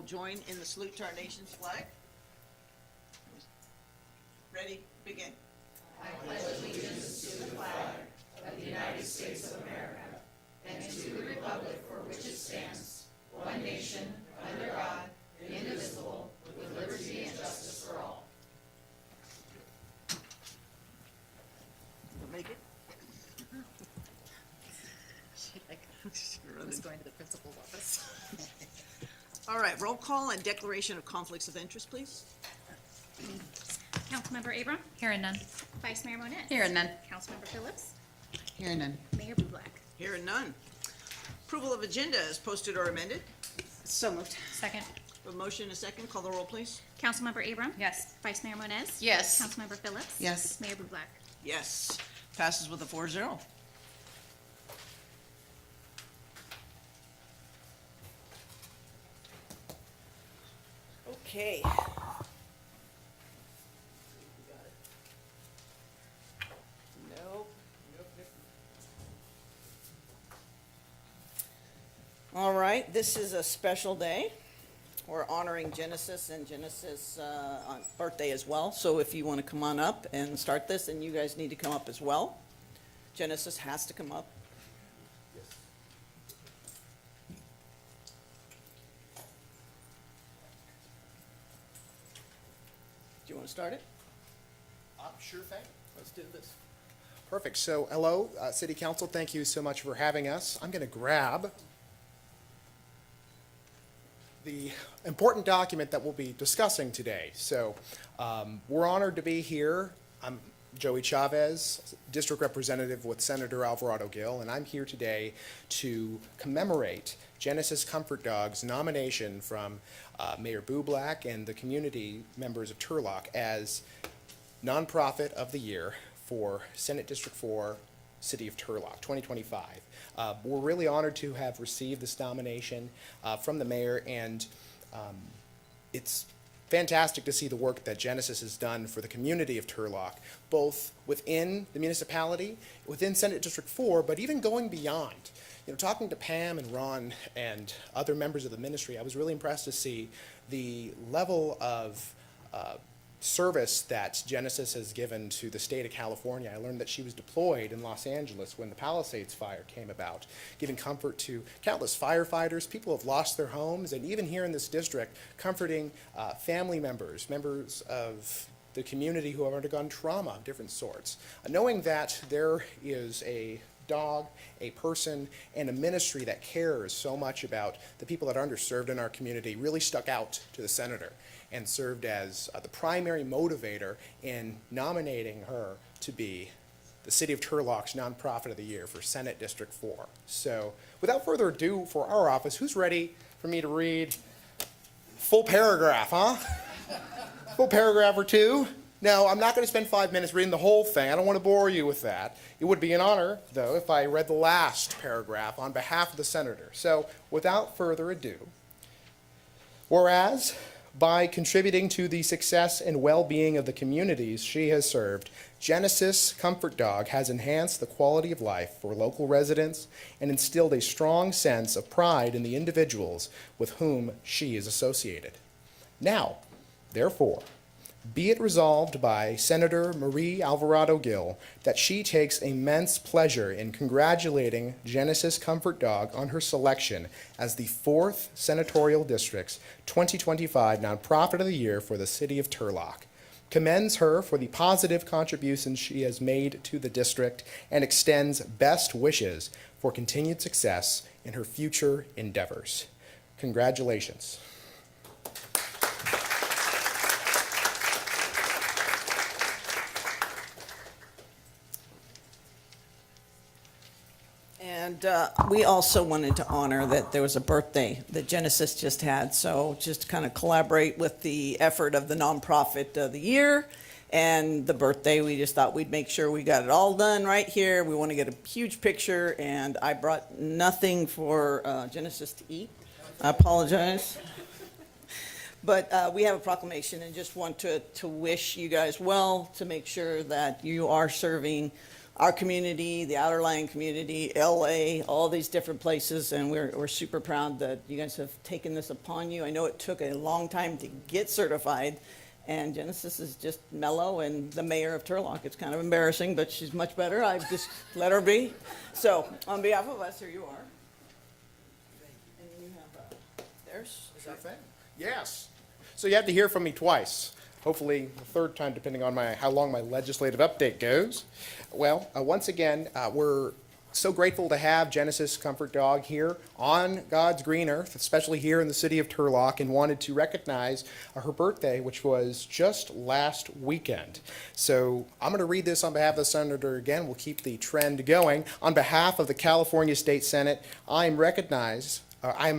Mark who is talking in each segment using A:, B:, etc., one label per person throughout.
A: join in the salute to our nation's flag. Ready, begin. You'll make it?
B: I was going to the principal's office.
A: All right, roll call and declaration of conflicts of interest, please.
C: Councilmember Abram?
B: Here and none.
C: Vice Mayor Moniz?
B: Here and none.
C: Councilmember Phillips?
B: Here and none.
C: Mayor Bublak?
A: Here and none. Approval of agenda is posted or amended.
B: So moved. Second.
A: A motion and a second. Call the roll, please.
C: Councilmember Abram?
B: Yes.
C: Vice Mayor Moniz?
B: Yes.
C: Councilmember Phillips?
B: Yes.
C: Mayor Bublak?
A: Yes. Passes with a 4-0. Okay. Nope. All right, this is a special day. We're honoring Genesis and Genesis' birthday as well. So if you want to come on up and start this, and you guys need to come up as well. Genesis has to come up. Do you want to start it?
D: Sure thing.
A: Let's do this.
D: Perfect. So, hello, City Council. Thank you so much for having us. I'm going to grab the important document that we'll be discussing today. So, we're honored to be here. I'm Joey Chavez, District Representative with Senator Alvarado Gil, and I'm here today to commemorate Genesis Comfort Dog's nomination from Mayor Bublak and the community members of Turlock as Nonprofit of the Year for Senate District 4, City of Turlock, 2025. We're really honored to have received this nomination from the mayor, and it's fantastic to see the work that Genesis has done for the community of Turlock, both within the municipality, within Senate District 4, but even going beyond. You know, talking to Pam and Ron and other members of the ministry, I was really impressed to see the level of service that Genesis has given to the state of California. I learned that she was deployed in Los Angeles when the Palisades fire came about, giving comfort to countless firefighters. People have lost their homes, and even here in this district, comforting family members, members of the community who have undergone trauma of different sorts. Knowing that there is a dog, a person, and a ministry that cares so much about the people that are underserved in our community really stuck out to the senator and served as the primary motivator in nominating her to be the City of Turlock's Nonprofit of the Year for Senate District 4. So without further ado, for our office, who's ready for me to read full paragraph, huh? Full paragraph or two? No, I'm not going to spend 5 minutes reading the whole thing. I don't want to bore you with that. It would be an honor, though, if I read the last paragraph on behalf of the senator. So without further ado, whereas by contributing to the success and well-being of the communities she has served, Genesis Comfort Dog has enhanced the quality of life for local residents and instilled a strong sense of pride in the individuals with whom she is associated. Now, therefore, be it resolved by Senator Marie Alvarado Gil that she takes immense pleasure in congratulating Genesis Comfort Dog on her selection as the 4th Senatorial District's 2025 Nonprofit of the Year for the City of Turlock, commends her for the positive contributions she has made to the district, and extends best wishes for continued success in her future endeavors. Congratulations.
A: And we also wanted to honor that there was a birthday that Genesis just had. So just to kind of collaborate with the effort of the nonprofit of the year and the birthday, we just thought we'd make sure we got it all done right here. We want to get a huge picture, and I brought nothing for Genesis to eat. I apologize. But we have a proclamation and just want to wish you guys well, to make sure that you are serving our community, the Outerline community, LA, all these different places, and we're super proud that you guys have taken this upon you. I know it took a long time to get certified, and Genesis is just mellow, and the mayor of Turlock, it's kind of embarrassing, but she's much better. I've just let her be. So on behalf of us, here you are. And then you have theirs.
D: Is that thing? Yes. So you have to hear from me twice. Hopefully the third time, depending on how long my legislative update goes. Well, once again, we're so grateful to have Genesis Comfort Dog here on God's green earth, especially here in the city of Turlock, and wanted to recognize her birthday, which was just last weekend. So I'm going to read this on behalf of the senator again. We'll keep the trend going. On behalf of the California State Senate, I am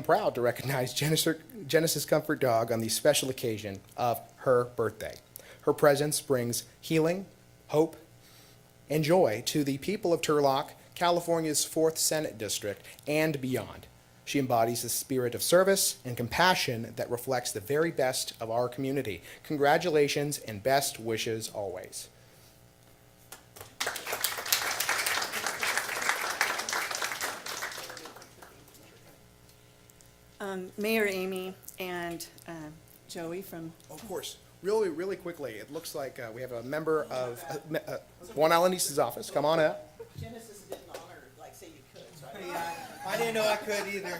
D: proud to recognize Genesis Comfort Dog on the special occasion of her birthday. Her presence brings healing, hope, and joy to the people of Turlock, California's 4th Senate District, and beyond. She embodies the spirit of service and compassion that reflects the very best of our community. Congratulations and best wishes always.
E: Mayor Amy and Joey from,
D: Of course. Really, really quickly, it looks like we have a member of Juan Alanise's office. Come on up.
A: Genesis didn't honor, like, say you could, so
F: Yeah, I didn't know I could either.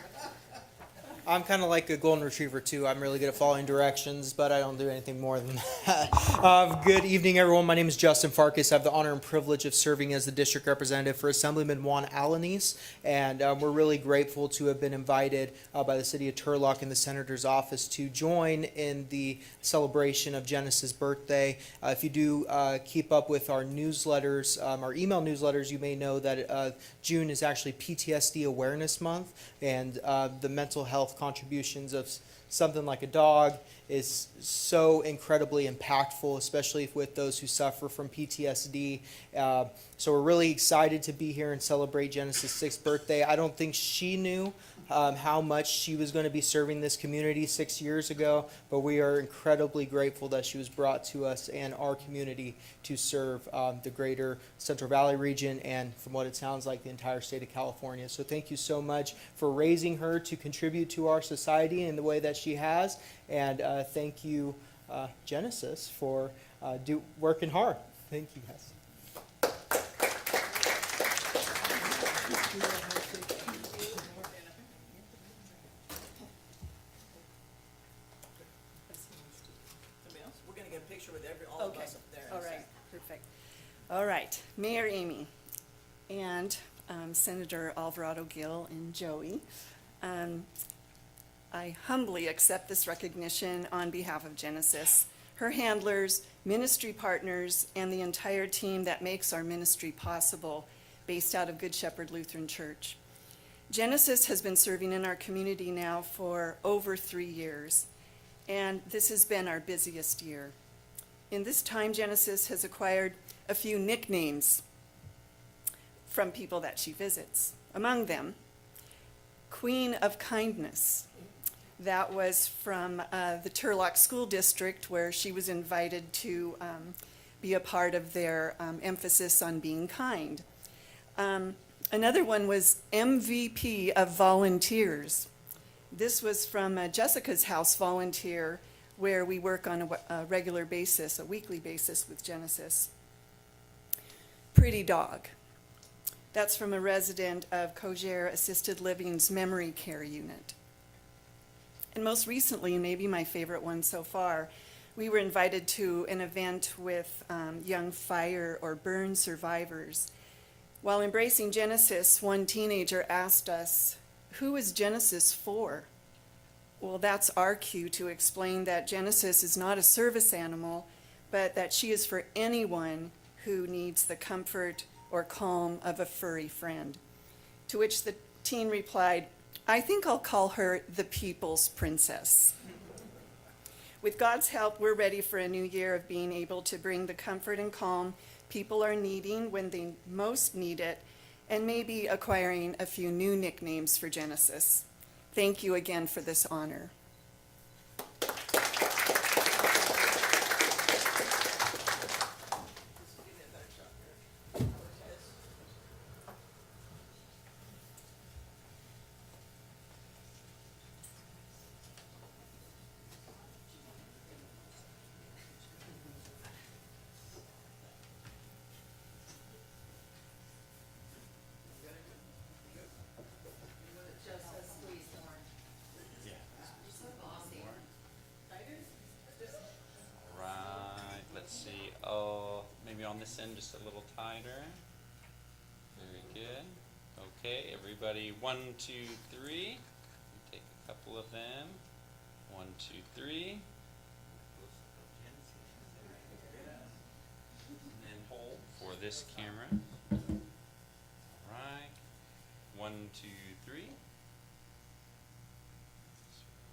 F: I'm kind of like a golden retriever too. I'm really good at following directions, but I don't do anything more than that. Good evening, everyone. My name is Justin Farkas. I have the honor and privilege of serving as the district representative for Assemblyman Juan Alanise, and we're really grateful to have been invited by the city of Turlock and the senator's office to join in the celebration of Genesis' birthday. If you do keep up with our newsletters, our email newsletters, you may know that June is actually PTSD Awareness Month, and the mental health contributions of something like a dog is so incredibly impactful, especially with those who suffer from PTSD. So we're really excited to be here and celebrate Genesis' 6th birthday. I don't think she knew how much she was going to be serving this community 6 years ago, but we are incredibly grateful that she was brought to us and our community to serve the greater Central Valley region and, from what it sounds like, the entire state of California. So thank you so much for raising her to contribute to our society in the way that she has, and thank you, Genesis, for working hard. Thank you, guys.
A: somebody else? We're gonna get a picture with all of
E: okay,
A: us up there.
E: all right, perfect. All right, Mayor Amy and Senator Alvarado Gil and Joey, I humbly accept this recognition on behalf of Genesis, her handlers, ministry partners, and the entire team that makes our ministry possible, based out of Good Shepherd Lutheran Church. Genesis has been serving in our community now for over 3 years, and this has been our busiest year. In this time, Genesis has acquired a few nicknames from people that she visits. Among them, Queen of Kindness. That was from the Turlock School District, where she was invited to be a part of their emphasis on being kind. Another one was MVP of Volunteers. This was from Jessica's House Volunteer, where we work on a regular basis, a weekly basis with Genesis. Pretty Dog. That's from a resident of Kosher Assisted Living's Memory Care Unit. And most recently, maybe my favorite one so far, we were invited to an event with young fire or burn survivors. While embracing Genesis, one teenager asked us, "Who is Genesis for?" Well, that's our cue to explain that Genesis is not a service animal, but that she is for anyone who needs the comfort or calm of a furry friend. To which the teen replied, "I think I'll call her the People's Princess." With God's help, we're ready for a new year of being able to bring the comfort and calm people are needing when they most need it, and maybe acquiring a few new nicknames for Genesis. Thank you again for this honor.
G: this in just a little tighter. Very good. Okay, everybody, 1, 2, 3. Take a couple of them. 1, 2, 3. And then hold for this camera. All right. 1, 2, 3.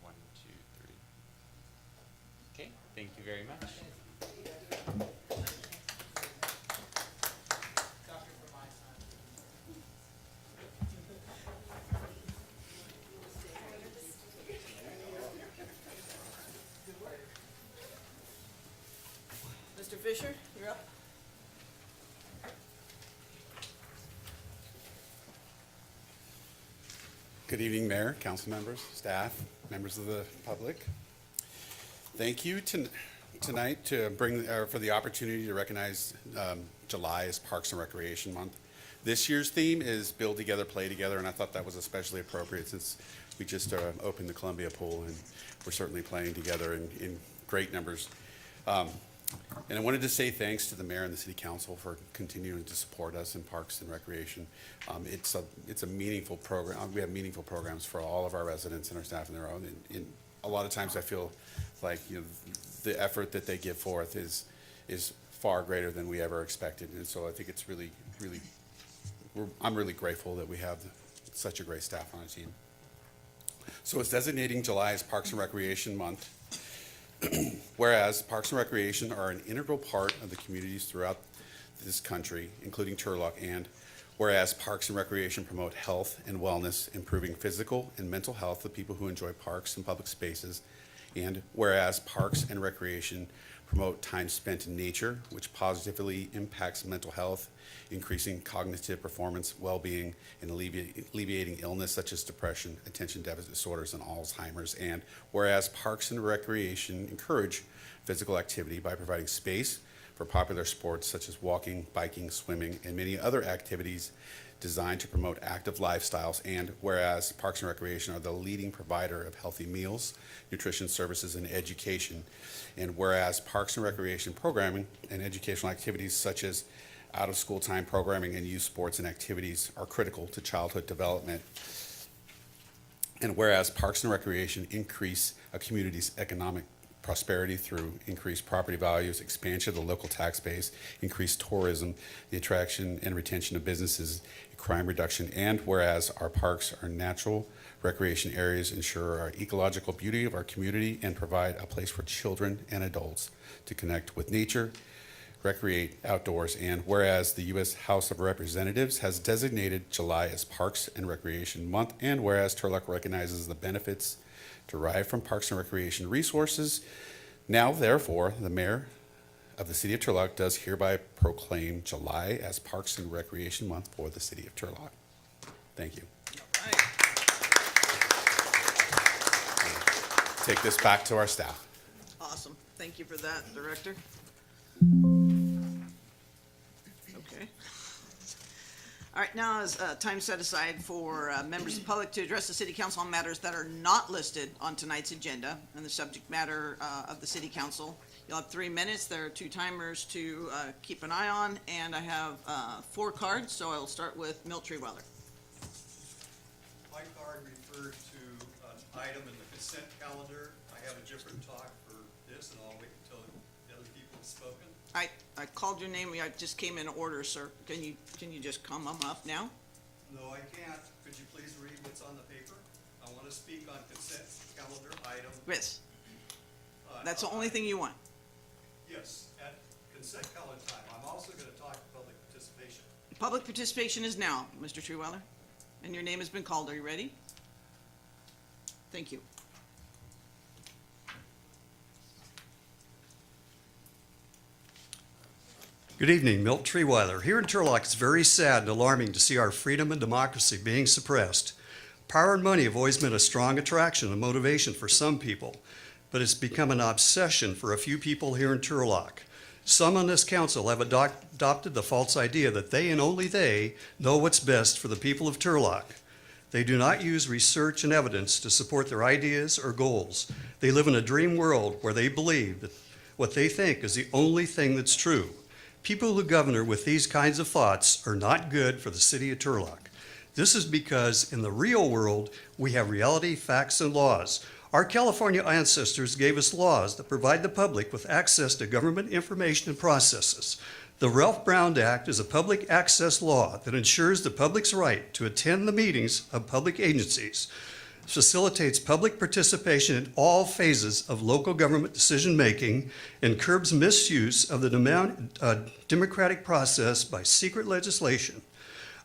G: 1, 2, 3. Okay, thank you very much.
A: Mr. Fisher, you're up.
H: Good evening, Mayor, council members, staff, members of the public. Thank you tonight for the opportunity to recognize July as Parks and Recreation Month. This year's theme is Build Together, Play Together, and I thought that was especially appropriate since we just opened the Columbia Pool and we're certainly playing together in great numbers. And I wanted to say thanks to the mayor and the city council for continuing to support us in Parks and Recreation. It's a meaningful program. We have meaningful programs for all of our residents and our staff in their own. And a lot of times I feel like the effort that they give forth is far greater than we ever expected. And so I think it's really, I'm really grateful that we have such a great staff on our team. So it's designating July as Parks and Recreation Month. Whereas Parks and Recreation are an integral part of the communities throughout this country, including Turlock, and whereas Parks and Recreation promote health and wellness, improving physical and mental health of people who enjoy parks and public spaces, and whereas Parks and Recreation promote time spent in nature, which positively impacts mental health, increasing cognitive performance, well-being, and alleviating illness such as depression, attention deficit disorders, and Alzheimer's. And whereas Parks and Recreation encourage physical activity by providing space for popular sports such as walking, biking, swimming, and many other activities designed to promote active lifestyles. And whereas Parks and Recreation are the leading provider of healthy meals, nutrition services, and education. And whereas Parks and Recreation programming and educational activities such as out-of-school time programming and youth sports and activities are critical to childhood development. And whereas Parks and Recreation increase a community's economic prosperity through increased property values, expansion of the local tax base, increased tourism, the attraction and retention of businesses, crime reduction, and whereas our parks are natural recreation areas, ensure our ecological beauty of our community, and provide a place for children and adults to connect with nature, recreate outdoors. And whereas the U.S. House of Representatives has designated July as Parks and Recreation Month, and whereas Turlock recognizes the benefits derived from Parks and Recreation resources, now therefore the mayor of the city of Turlock does hereby proclaim July as Parks and Recreation Month for the city of Turlock. Thank you.
A: All right.
H: Take this back to our staff.
A: Awesome. Thank you for that, Director. Okay. All right, now is time set aside for members of the public to address the city council on matters that are not listed on tonight's agenda and the subject matter of the city council. You'll have 3 minutes. There are 2 timers to keep an eye on, and I have 4 cards, so I'll start with Milt Treeweller.
I: My card referred to an item in the consent calendar. I have a different talk for this, and I'll wait until the other people have spoken.
A: I called your name. I just came in order, sir. Can you just come up now?
I: No, I can't. Could you please read what's on the paper? I want to speak on consent calendar item.
A: Yes. That's the only thing you want.
I: Yes, at consent calendar time. I'm also going to talk public participation.
A: Public participation is now, Mr. Treeweller, and your name has been called. Are you ready? Thank you.
J: Good evening, Milt Treewiler. Here in Turlock, it's very sad and alarming to see our freedom and democracy being suppressed. Power and money have always been a strong attraction and motivation for some people, but it's become an obsession for a few people here in Turlock. Some on this council have adopted the false idea that they and only they know what's best for the people of Turlock. They do not use research and evidence to support their ideas or goals. They live in a dream world where they believe that what they think is the only thing that's true. People who govern with these kinds of thoughts are not good for the city of Turlock. This is because in the real world, we have reality, facts, and laws. Our California ancestors gave us laws that provide the public with access to government information and processes. The Ralph Brown Act is a public access law that ensures the public's right to attend the meetings of public agencies, facilitates public participation in all phases of local government decision-making, and curbs misuse of the democratic process by secret legislation.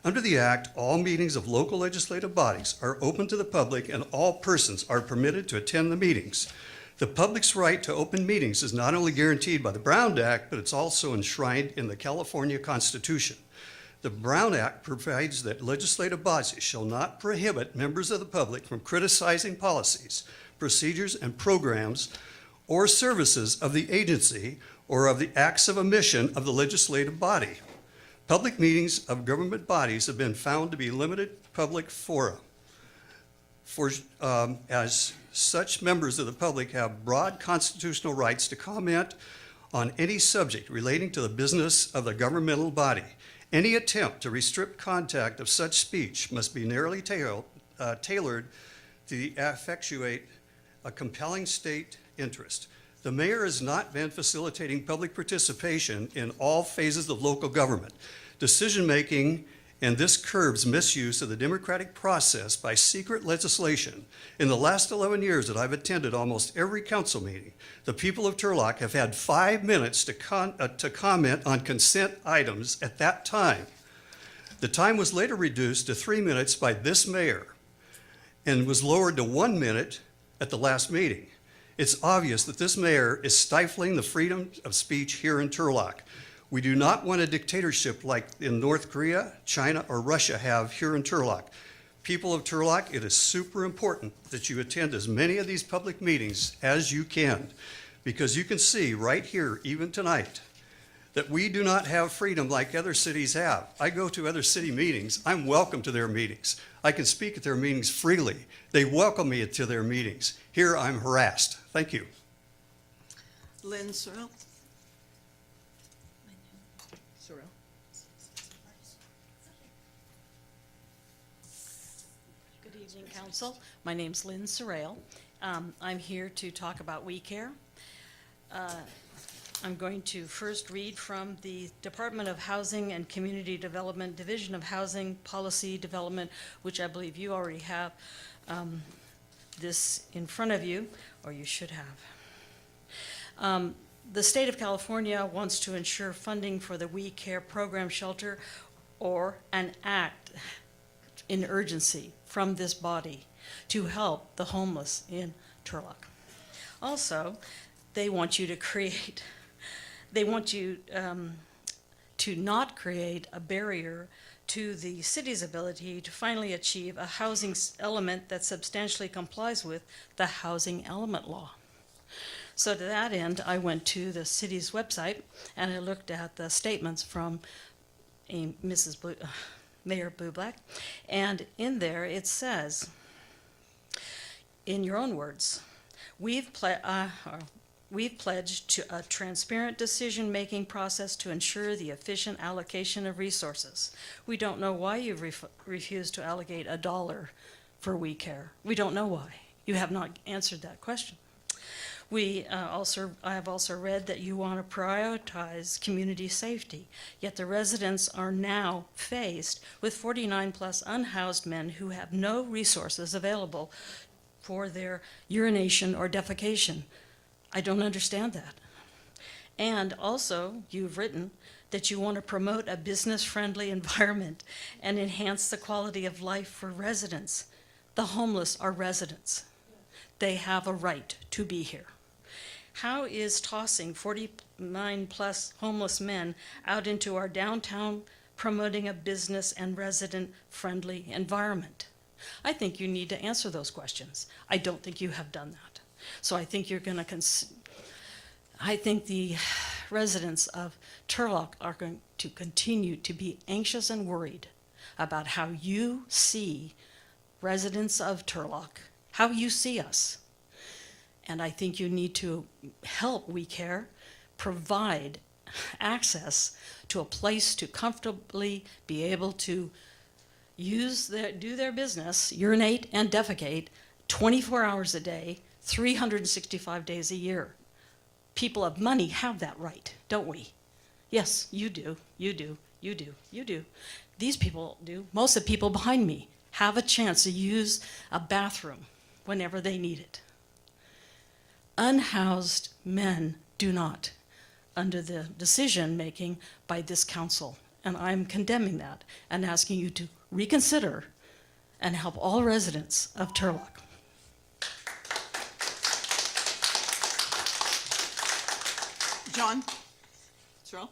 J: Under the Act, all meetings of local legislative bodies are open to the public and all persons are permitted to attend the meetings. The public's right to open meetings is not only guaranteed by the Brown Act, but it's also enshrined in the California Constitution. The Brown Act provides that legislative bodies shall not prohibit members of the public from criticizing policies, procedures, and programs or services of the agency or of the acts of omission of the legislative body. Public meetings of government bodies have been found to be limited public fora. As such, members of the public have broad constitutional rights to comment on any subject relating to the business of the governmental body. Any attempt to restrict contact of such speech must be narrowly tailored to effectuate a compelling state interest. The mayor has not been facilitating public participation in all phases of local government. Decision-making, and this curbs misuse of the democratic process by secret legislation. In the last 11 years that I've attended almost every council meeting, the people of Turlock have had 5 minutes to comment on consent items at that time. The time was later reduced to 3 minutes by this mayor and was lowered to 1 minute at the last meeting. It's obvious that this mayor is stifling the freedom of speech here in Turlock. We do not want a dictatorship like in North Korea, China, or Russia have here in Turlock. People of Turlock, it is super important that you attend as many of these public meetings as you can, because you can see right here, even tonight, that we do not have freedom like other cities have. I go to other city meetings. I'm welcome to their meetings. I can speak at their meetings freely. They welcome me to their meetings. Here, I'm harassed. Thank you.
A: Lynn Searle?
B: Good evening, council. My name's Lynn Sorrell. I'm here to talk about We Care. I'm going to first read from the Department of Housing and Community Development, Division of Housing Policy Development, which I believe you already have this in front of you, or you should have. The state of California wants to ensure funding for the We Care program shelter or an act in urgency from this body to help the homeless in Turlock. Also, they want you to not create a barrier to the city's ability to finally achieve a housing element that substantially complies with the housing element law. So to that end, I went to the city's website and I looked at the statements from Mayor Bublak, and in there it says, in your own words, we've pledged to a transparent decision-making process to ensure the efficient allocation of resources. We don't know why you've refused to allocate $1 for We Care. We don't know why. You have not answered that question. I have also read that you want to prioritize community safety, yet the residents are now faced with 49 plus unhoused men who have no resources available for their urination or defecation. I don't understand that. And also, you've written that you want to promote a business-friendly environment and enhance the quality of life for residents. The homeless are residents. They have a right to be here. How is tossing 49 plus homeless men out into our downtown promoting a business and resident-friendly environment? I think you need to answer those questions. I don't think you have done that. So I think you're going to I think the residents of Turlock are going to continue to be anxious and worried about how you see residents of Turlock, how you see us. And I think you need to help We Care provide access to a place to comfortably be able to do their business, urinate and defecate 24 hours a day, 365 days a year. People of money have that right, don't we? Yes, you do, you do, you do, you do. These people do. Most of the people behind me have a chance to use a bathroom whenever they need it. Unhoused men do not, under the decision making by this council. And I'm condemning that and asking you to reconsider and help all residents of Turlock.
A: John? Cheryl?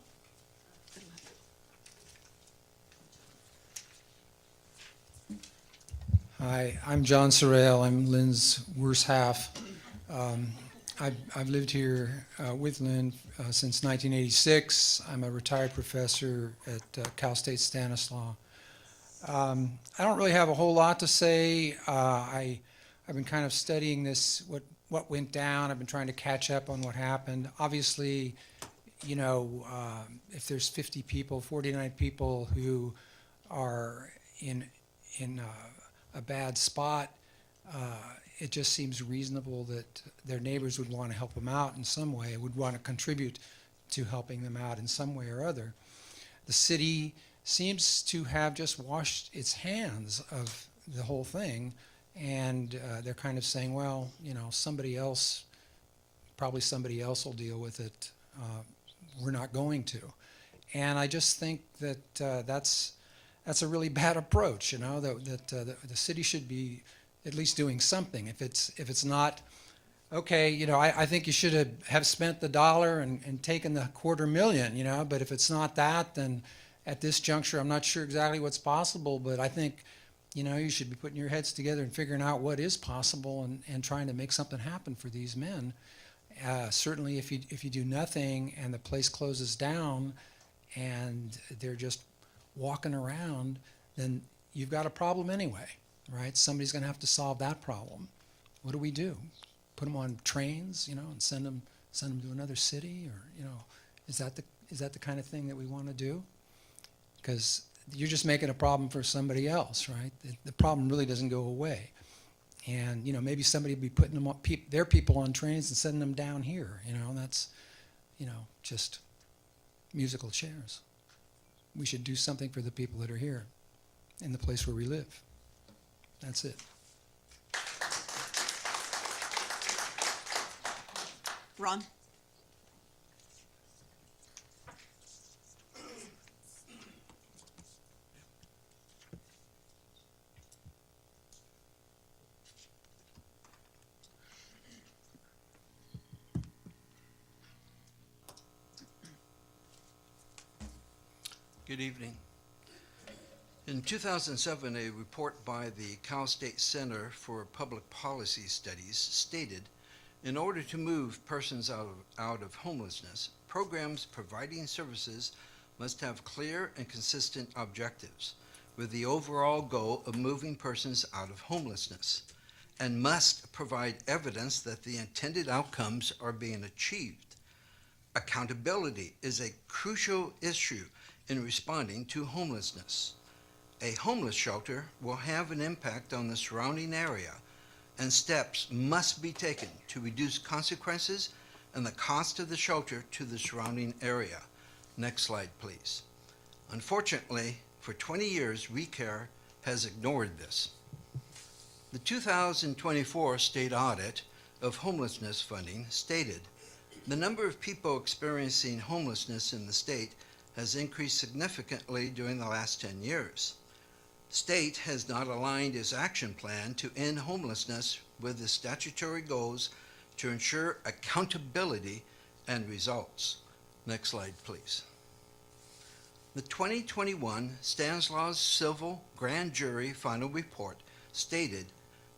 K: Hi, I'm John Sorrell. I'm Lynn's worse half. I've lived here with Lynn since 1986. I'm a retired professor at Cal State Stanislaus. I don't really have a whole lot to say. I've been kind of studying this, what went down. I've been trying to catch up on what happened. Obviously, you know, if there's 50 people, 49 people who are in a bad spot, it just seems reasonable that their neighbors would want to help them out in some way, would want to contribute to helping them out in some way or other. The city seems to have just washed its hands of the whole thing, and they're kind of saying, well, you know, probably somebody else will deal with it. We're not going to. And I just think that that's a really bad approach, you know, that the city should be at least doing something. If it's not, okay, you know, I think you should have spent the dollar and taken the $250,000, you know, but if it's not that, then at this juncture, I'm not sure exactly what's possible, but I think, you know, you should be putting your heads together and figuring out what is possible and trying to make something happen for these men. Certainly if you do nothing and the place closes down and they're just walking around, then you've got a problem anyway, right? Somebody's going to have to solve that problem. What do we do? Put them on trains, you know, and send them to another city, or, you know, is that the kind of thing that we want to do? Because you're just making a problem for somebody else, right? The problem really doesn't go away. And, you know, maybe somebody would be putting them on, their people on trains and sending them down here, you know, and that's, you know, just musical chairs. We should do something for the people that are here in the place where we live. That's it.
A: Ron?
L: Good evening. In 2007, a report by the Cal State Center for Public Policy Studies stated, in order to move persons out of homelessness, programs providing services must have clear and consistent objectives, with the overall goal of moving persons out of homelessness, and must provide evidence that the intended outcomes are being achieved. Accountability is a crucial issue in responding to homelessness. A homeless shelter will have an impact on the surrounding area, and steps must be taken to reduce consequences and the cost of the shelter to the surrounding area. Next slide, please. Unfortunately, for 20 years, WeCare has ignored this. The 2024 state audit of homelessness funding stated, the number of people experiencing homelessness in the state has increased significantly during the last 10 years. State has not aligned its action plan to end homelessness with the statutory goals to ensure accountability and results. Next slide, please. The 2021 Stanislaus Civil Grand Jury final report stated,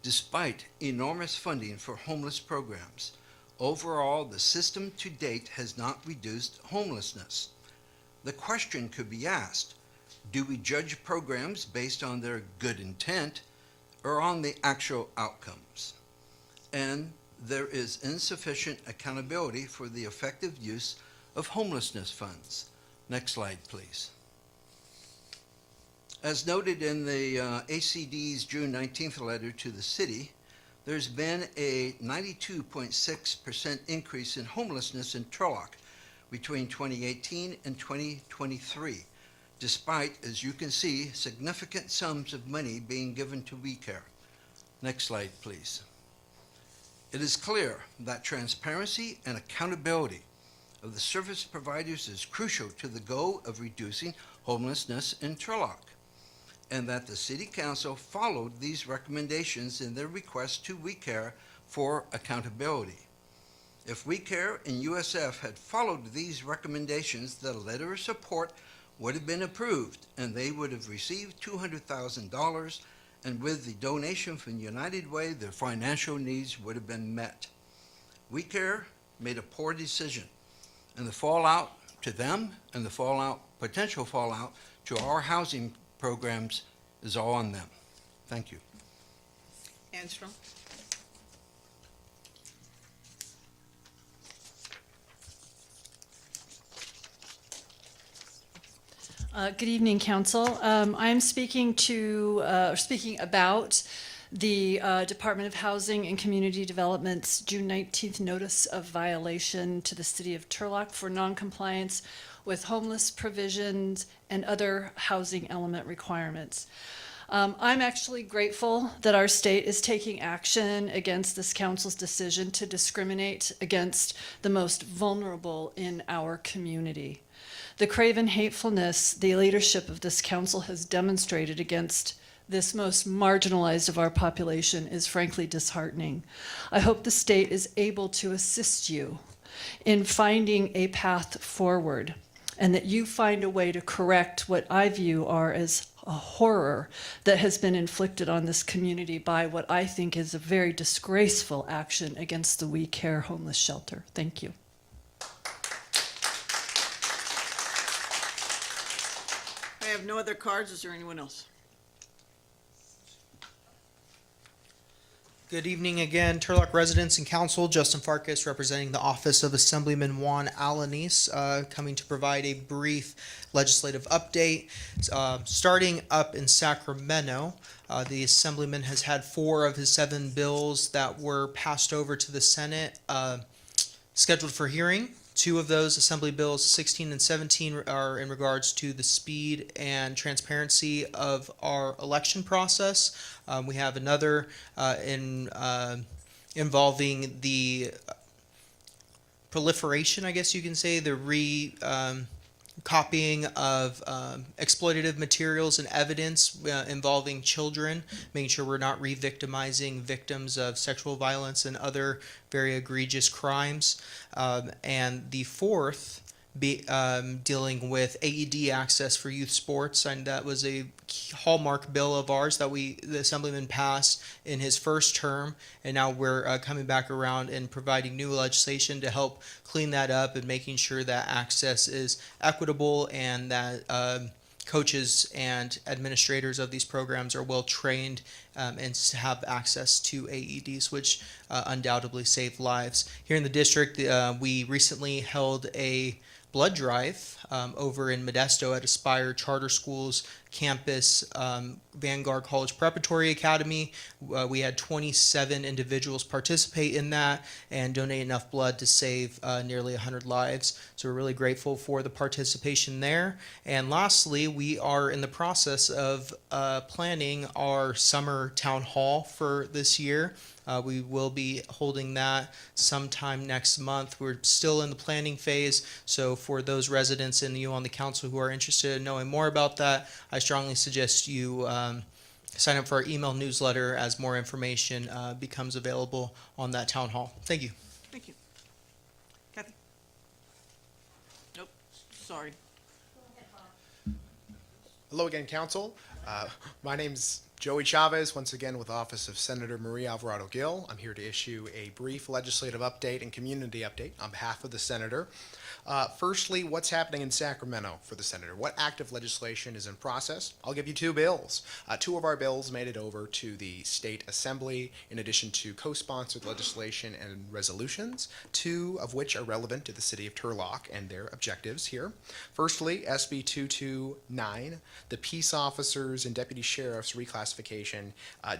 L: despite enormous funding for homeless programs, overall the system to date has not reduced homelessness. The question could be asked, do we judge programs based on their good intent or on the actual outcomes? And there is insufficient accountability for the effective use of homelessness funds. Next slide, please. As noted in the ACD's June 19th letter to the city, there's been a 92.6% increase in homelessness in Turlock between 2018 and 2023, despite, as you can see, significant sums of money being given to We Care. Next slide, please. It is clear that transparency and accountability of the service providers is crucial to the goal of reducing homelessness in Turlock, and that the City Council followed these recommendations in their request to We Care for accountability. If We Care and USF had followed these recommendations, the letter of support would have been approved, and they would have received $200,000, and with the donation from United Way, their financial needs would have been met. We Care made a poor decision, and the fallout to them and the potential fallout to our housing programs is all on them. Thank you.
A: Anstrom?
B: Good evening, Council. I'm speaking about the Department of Housing and Community Development's June 19th notice of violation to the City of Turlock for noncompliance with homeless provisions and other housing element requirements. I'm actually grateful that our state is taking action against this council's decision to discriminate against the most vulnerable in our community. The craven hatefulness the leadership of this council has demonstrated against this most marginalized of our population is frankly disheartening. I hope the state is able to assist you in finding a path forward, and that you find a way to correct what I view are as a horror that has been inflicted on this community by what I think is a very disgraceful action against the We Care homeless shelter. Thank you.
A: I have no other cards. Is there anyone else?
F: Good evening again, Turlock residents and council. Justin Farkas representing the office of Assemblyman Juan Alanis, coming to provide a brief legislative update. Starting up in Sacramento, the Assemblyman has had 4 of his 7 bills that were passed over to the Senate scheduled for hearing. 2 of those Assembly Bills, 16 and 17, are in regards to the speed and transparency of our election process. We have another involving the proliferation, I guess you can say, the copying of exploitative materials and evidence involving children, making sure we're not re-victimizing victims of sexual violence and other very egregious crimes. And the 4th dealing with AED access for youth sports, and that was a hallmark bill of ours that the Assemblyman passed in his first term, and now we're coming back around and providing new legislation to help clean that up and making sure that access is equitable and that coaches and administrators of these programs are well trained and have access to AEDs, which undoubtedly save lives. Here in the district, we recently held a blood drive over in Modesto at Aspire Charter School's campus, Vanguard College Preparatory Academy. We had 27 individuals participate in that and donate enough blood to save nearly 100 lives. So we're really grateful for the participation there. And lastly, we are in the process of planning our summer town hall for this year. We will be holding that sometime next month. We're still in the planning phase, so for those residents and you on the council who are interested in knowing more about that, I strongly suggest you sign up for our email newsletter as more information becomes available on that town hall. Thank you.
A: Thank you. Kathy? Nope, sorry.
D: Hello again, council. My name's Joey Chavez, once again with Office of Senator Marie Alvarado Gill. I'm here to issue a brief legislative update and community update on behalf of the Senator. Firstly, what's happening in Sacramento for the Senator? What active legislation is in process? I'll give you two bills. Two of our bills made it over to the State Assembly in addition to co-sponsored legislation and resolutions, two of which are relevant to the City of Turlock and their objectives here. Firstly, SB 229, the Peace Officers and Deputy Sheriffs reclassification,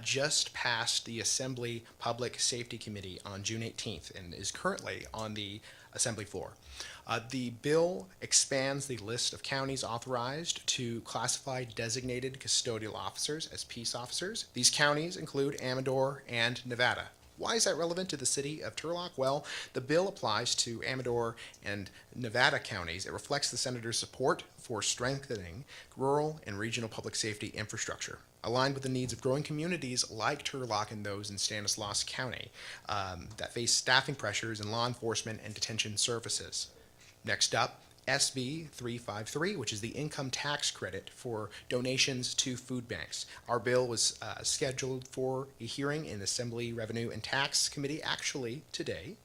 D: just passed the Assembly Public Safety Committee on June 18th and is currently on the Assembly floor. The bill expands the list of counties authorized to classify designated custodial officers as peace officers. These counties include Amador and Nevada. Why is that relevant to the City of Turlock? Well, the bill applies to Amador and Nevada counties. It reflects the Senator's support for strengthening rural and regional public safety infrastructure, aligned with the needs of growing communities like Turlock and those in Stanislaus County that face staffing pressures in law enforcement and detention services. Next up, SB 353, which is the income tax credit for donations to food banks. Our bill was scheduled for a hearing in the Assembly Revenue and Tax Committee actually today.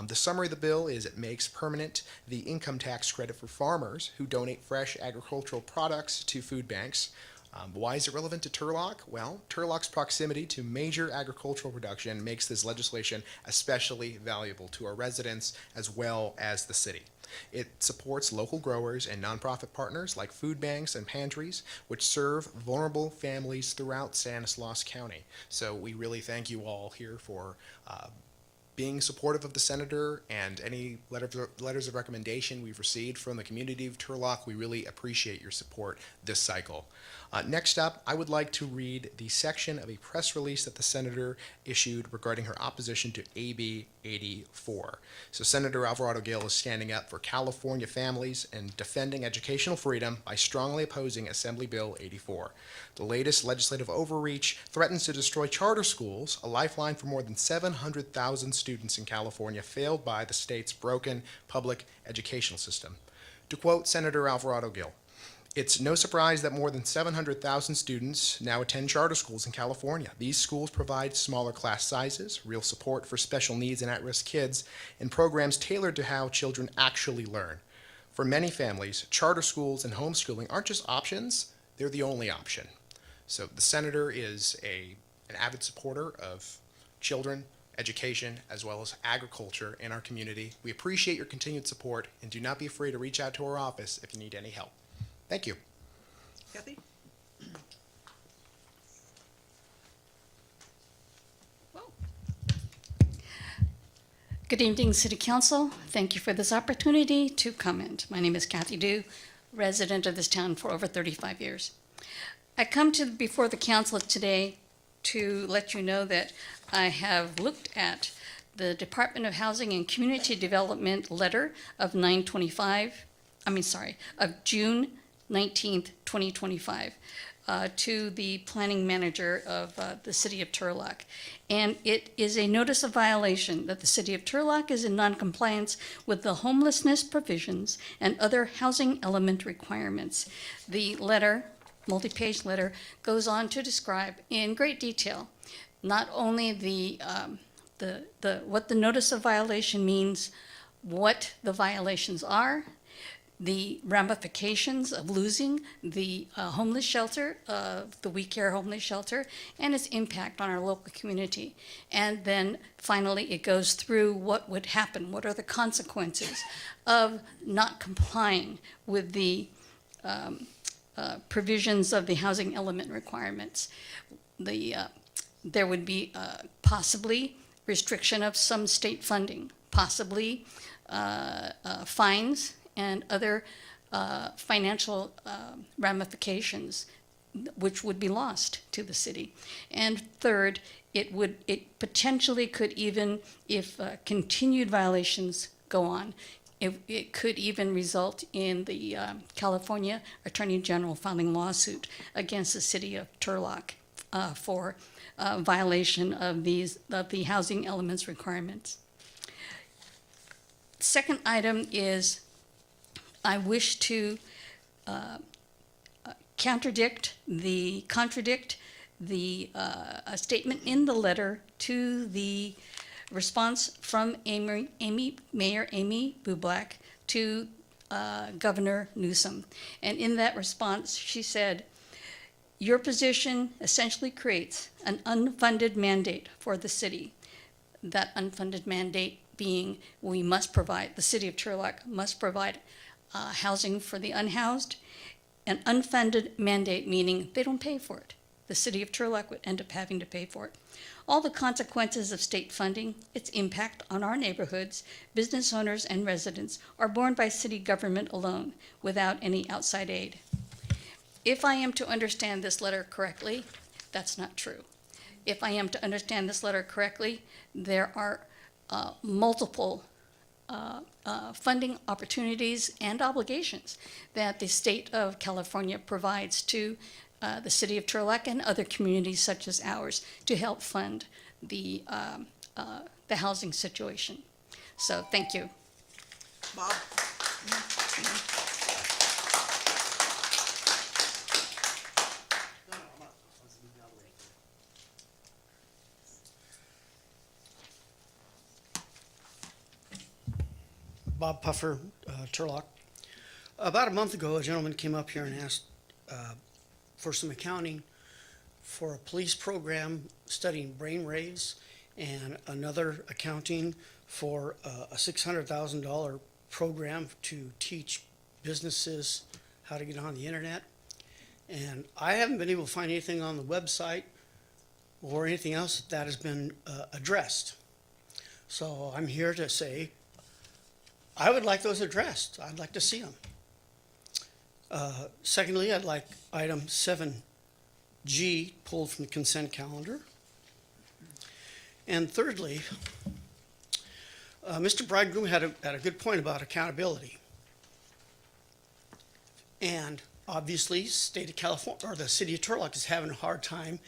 D: The summary of the bill is it makes permanent the income tax credit for farmers who donate fresh agricultural products to food banks. Why is it relevant to Turlock? Well, Turlock's proximity to major agricultural production makes this legislation especially valuable to our residents as well as the city. It supports local growers and nonprofit partners like food banks and pantries, which serve vulnerable families throughout Stanislaus County. So we really thank you all here for being supportive of the Senator and any letters of recommendation we've received from the community of Turlock. We really appreciate your support this cycle. Next up, I would like to read the section of a press release that the Senator issued regarding her opposition to AB 84. So Senator Alvarado Gill is standing up for California families and defending educational freedom by strongly opposing Assembly Bill 84. The latest legislative overreach threatens to destroy charter schools, a lifeline for more than 700,000 students in California failed by the state's broken public educational system. To quote Senator Alvarado Gill, "It's no surprise that more than 700,000 students now attend charter schools in California. These schools provide smaller class sizes, real support for special needs and at-risk kids, and programs tailored to how children actually learn. For many families, charter schools and homeschooling aren't just options, they're the only option." So the Senator is an avid supporter of children, education, as well as agriculture in our community. We appreciate your continued support, and do not be afraid to reach out to our office if you need any help. Thank you.
F: Kathy?
M: Good evening, City Council. Thank you for this opportunity to comment. My name is Kathy Dew, resident of this town for over 35 years. I come before the council today to let you know that I have looked at the Department of Housing and Community Development letter of June 19th, 2025, to the planning manager of the City of Turlock. And it is a notice of violation that the City of Turlock is in noncompliance with the homelessness provisions and other housing element requirements. The letter, multi-page letter, goes on to describe in great detail not only what the notice of violation means, what the violations are, the ramifications of losing the homeless shelter, the We Care homeless shelter, and its impact on our local community. And then finally, it goes through what would happen, what are the consequences of not complying with the provisions of the housing element requirements. There would be possibly restriction of some state funding, possibly fines and other financial ramifications which would be lost to the city. And third, it potentially could even, if continued violations go on, it could even result in the California Attorney General filing lawsuit against the City of Turlock for violation of the housing elements requirements. Second item is I wish to contradict the a statement in the letter to the response from Mayor Amy Bublak to Governor Newsom. And in that response, she said, "Your position essentially creates an unfunded mandate for the city." That unfunded mandate being the city of Turlock must provide housing for the unhoused. An unfunded mandate meaning they don't pay for it. The city of Turlock would end up having to pay for it. All the consequences of state funding, its impact on our neighborhoods, business owners, and residents are borne by city government alone without any outside aid. If I am to understand this letter correctly, that's not true. If I am to understand this letter correctly, there are multiple funding opportunities and obligations that the state of California provides to the city of Turlock and other communities such as ours to help fund the housing situation. So thank you.
A: Bob?
N: Bob Puffer, Turlock. About a month ago, a gentleman came up here and asked for some accounting for a police program studying brain waves and another accounting for a $600,000 program to teach businesses how to get on the internet. And I haven't been able to find anything on the website or anything else that has been addressed. So I'm here to say, I would like those addressed. I'd like to see them. Secondly, I'd like item 7G pulled from the consent calendar. And thirdly, Mr. Bridegroom had a good point about accountability. And obviously, state of California, or the city of Turlock is having a hard time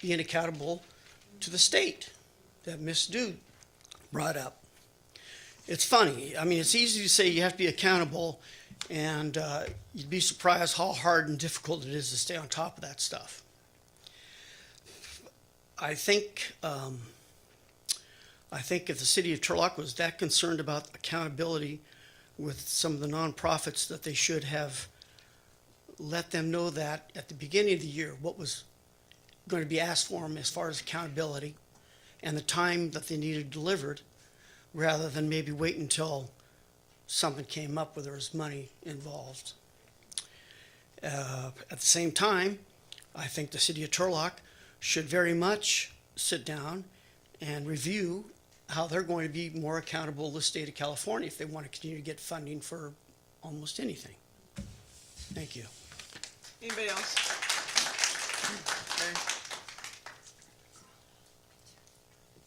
N: being accountable to the state that Ms. Dude brought up. It's funny. I mean, it's easy to say you have to be accountable, and you'd be surprised how hard and difficult it is to stay on top of that stuff. I think if the city of Turlock was that concerned about accountability with some of the nonprofits, that they should have let them know that at the beginning of the year, what was going to be asked for them as far as accountability and the time that they needed delivered, rather than maybe wait until something came up where there was money involved. At the same time, I think the city of Turlock should very much sit down and review how they're going to be more accountable to the state of California if they want to continue to get funding for almost anything. Thank you.
A: Anybody else? Okay.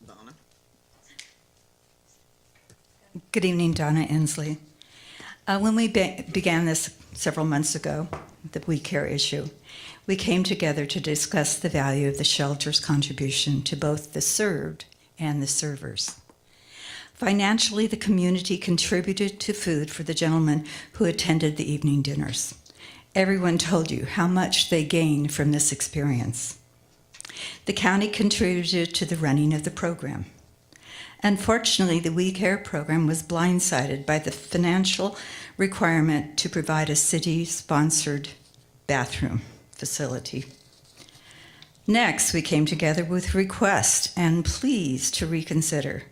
A: Donna?
O: Good evening, Donna Inslee. When we began this several months ago, the We Care issue, we came together to discuss the value of the shelter's contribution to both the served and the servers. Financially, the community contributed to food for the gentlemen who attended the evening dinners. Everyone told you how much they gained from this experience. The county contributed to the running of the program. Unfortunately, the We Care program was blindsided by the financial requirement to provide a city-sponsored bathroom facility. Next, we came together with request and pleas to reconsider.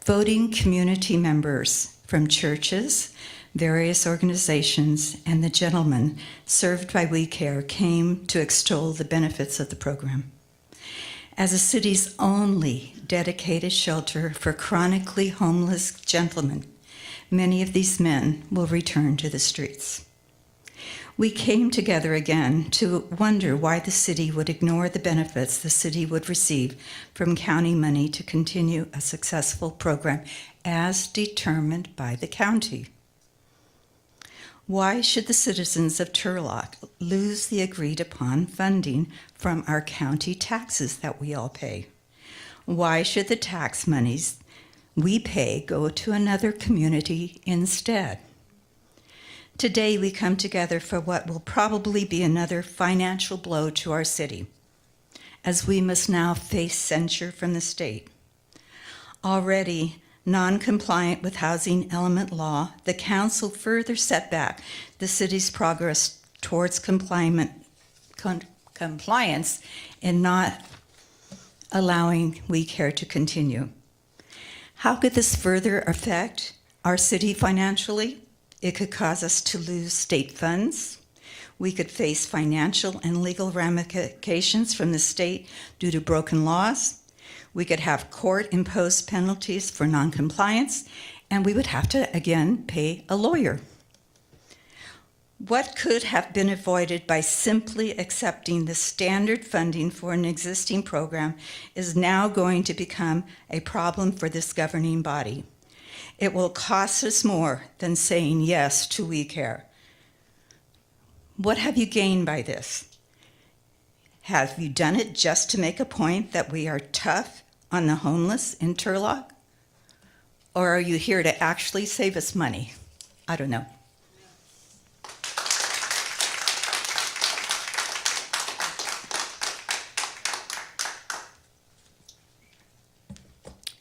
O: Voting community members from churches, various organizations, and the gentlemen served by We Care came to extol the benefits of the program. As the city's only dedicated shelter for chronically homeless gentlemen, many of these men will return to the streets. We came together again to wonder why the city would ignore the benefits the city would receive from county money to continue a successful program as determined by the county. Why should the citizens of Turlock lose the agreed upon funding from our county taxes that we all pay? Why should the tax monies we pay go to another community instead? Today we come together for what will probably be another financial blow to our city. as we must now face censure from the state. Already non-compliant with housing element law, the council further set back the city's progress towards compliance in not allowing We Care to continue. How could this further affect our city financially? It could cause us to lose state funds. We could face financial and legal ramifications from the state due to broken laws. We could have court-imposed penalties for noncompliance, and we would have to, again, pay a lawyer. What could have been avoided by simply accepting the standard funding for an existing program is now going to become a problem for this governing body. It will cost us more than saying yes to We Care. What have you gained by this? Have you done it just to make a point that we are tough on the homeless in Turlock? Or are you here to actually save us money? I don't know.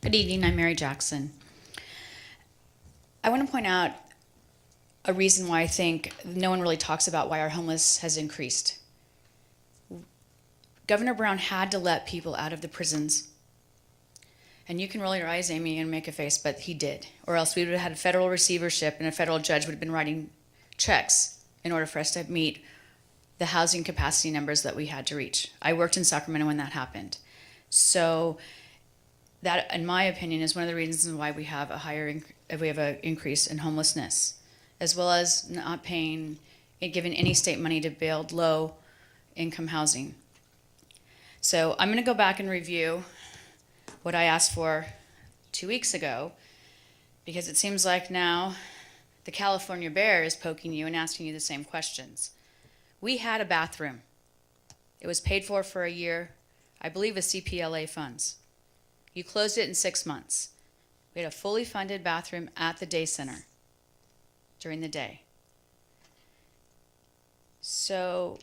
P: Good evening, I'm Mary Jackson. I want to point out a reason why I think no one really talks about why our homeless has increased. Governor Brown had to let people out of the prisons. And you can roll your eyes, Amy, and make a face, but he did. Or else we would have had a federal receivership and a federal judge would have been writing checks in order for us to meet the housing capacity numbers that we had to reach. I worked in Sacramento when that happened. So that, in my opinion, is one of the reasons why we have an increase in homelessness, as well as not paying, giving any state money to build low-income housing. So I'm going to go back and review what I asked for 2 weeks ago, because it seems like now the California Bear is poking you and asking you the same questions. We had a bathroom. It was paid for a year, I believe with CPLA funds. You closed it in 6 months. We had a fully funded bathroom at the day center during the day. So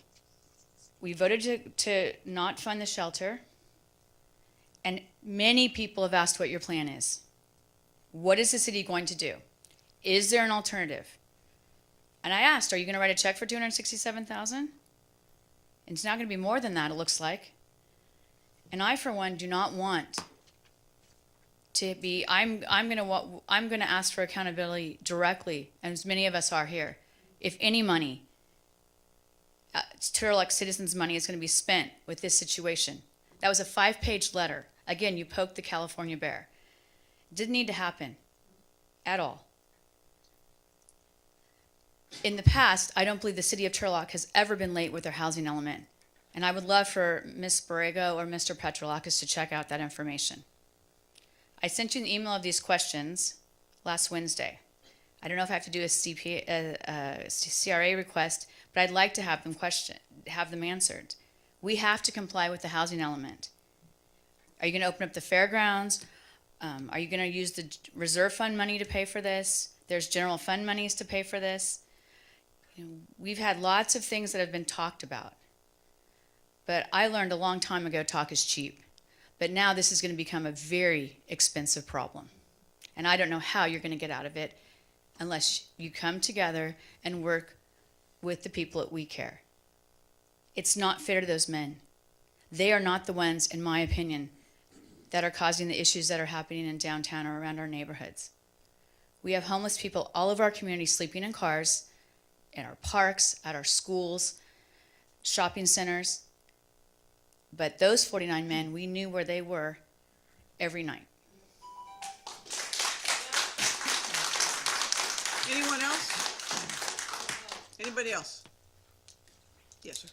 P: we voted to not fund the shelter, and many people have asked what your plan is. What is the city going to do? Is there an alternative? And I asked, are you going to write a check for $267,000? And it's not going to be more than that, it looks like. And I, for one, do not want to be, I'm going to ask for accountability directly, and as many of us are here. If any money, Turlock citizens' money is going to be spent with this situation. That was a 5-page letter. Again, you poked the California Bear. Didn't need to happen at all. In the past, I don't believe the city of Turlock has ever been late with their housing element. And I would love for Ms. Borrego or Mr. Petrolakis to check out that information. I sent you an email of these questions last Wednesday. I don't know if I have to do a CRA request, but I'd like to have them answered. We have to comply with the housing element. Are you going to open up the fairgrounds? Are you going to use the reserve fund money to pay for this? There's general fund monies to pay for this. We've had lots of things that have been talked about. But I learned a long time ago talk is cheap. But now this is going to become a very expensive problem. And I don't know how you're going to get out of it unless you come together and work with the people at We Care. It's not fair to those men. They are not the ones, in my opinion, that are causing the issues that are happening in downtown or around our neighborhoods. We have homeless people all over our community sleeping in cars, in our parks, at our schools, shopping centers. But those 49 men, we knew where they were every night.
A: Anyone else? Anybody else? Yes, sir.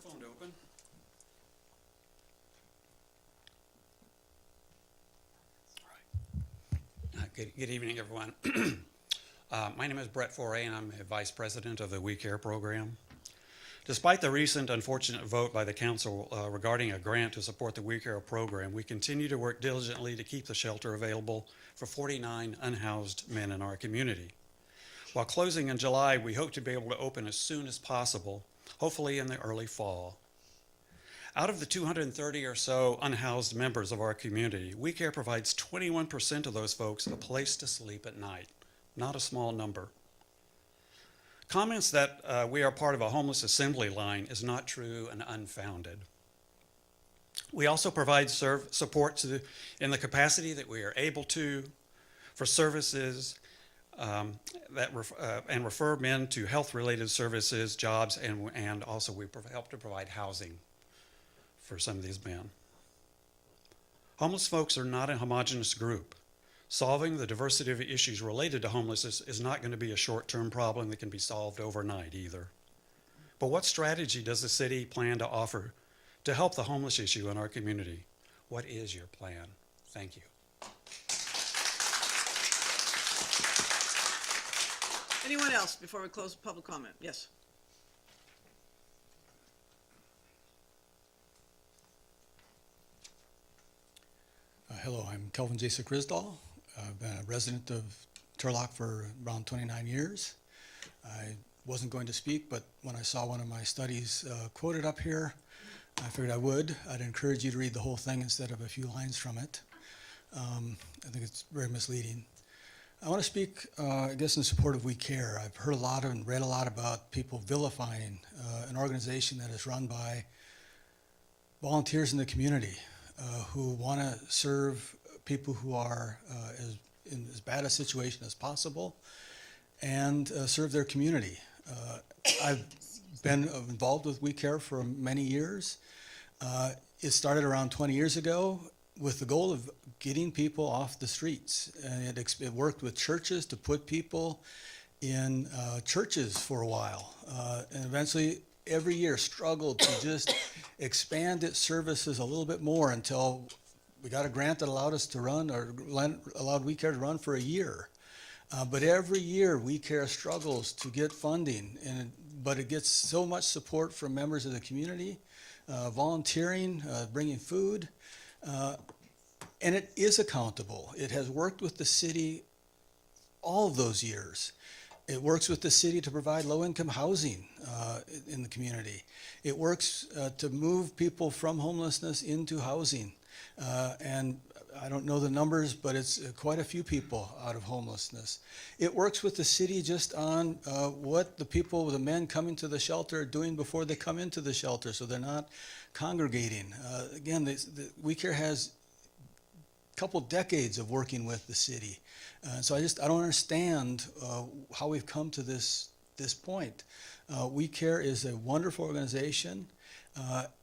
Q: Phone to open. All right. Good evening, everyone. My name is Brett Foray, and I'm a vice president of the We Care program. Despite the recent unfortunate vote by the council regarding a grant to support the We Care program, we continue to work diligently to keep the shelter available for 49 unhoused men in our community. While closing in July, we hope to be able to open as soon as possible, hopefully in the early fall. Out of the 230 or so unhoused members of our community, We Care provides 21% of those folks a place to sleep at night. Not a small number. Comments that we are part of a homeless assembly line is not true and unfounded. We also provide support in the capacity that we are able to for services and refer men to health-related services, jobs, and also we help to provide housing for some of these men. Homeless folks are not a homogeneous group. Solving the diversity of issues related to homelessness is not going to be a short-term problem that can be solved overnight either. But what strategy does the city plan to offer to help the homeless issue in our community? What is your plan? Thank you.
A: Anyone else before we close public comment? Yes.
R: Hello, I'm Kelvin J. Sakrisdal. I've been a resident of Turlock for around 29 years. I wasn't going to speak, but when I saw one of my studies quoted up here, I figured I would. I'd encourage you to read the whole thing instead of a few lines from it. I think it's very misleading. I want to speak, I guess, in support of We Care. I've heard a lot and read a lot about people vilifying an organization that is run by volunteers in the community who want to serve people who are in as bad a situation as possible and serve their community. I've been involved with We Care for many years. It started around 20 years ago with the goal of getting people off the streets. And it worked with churches to put people in churches for a while. And eventually, every year struggled to just expand its services a little bit more until we got a grant that allowed us to run, or allowed We Care to run for a year. But every year, We Care struggles to get funding, but it gets so much support from members of the community, volunteering, bringing food, and it is accountable. It has worked with the city all of those years. It works with the city to provide low-income housing in the community. It works to move people from homelessness into housing. And I don't know the numbers, but it's quite a few people out of homelessness. It works with the city just on what the men coming to the shelter are doing before they come into the shelter, so they're not congregating. Again, We Care has a couple decades of working with the city. So I don't understand how we've come to this point. We Care is a wonderful organization,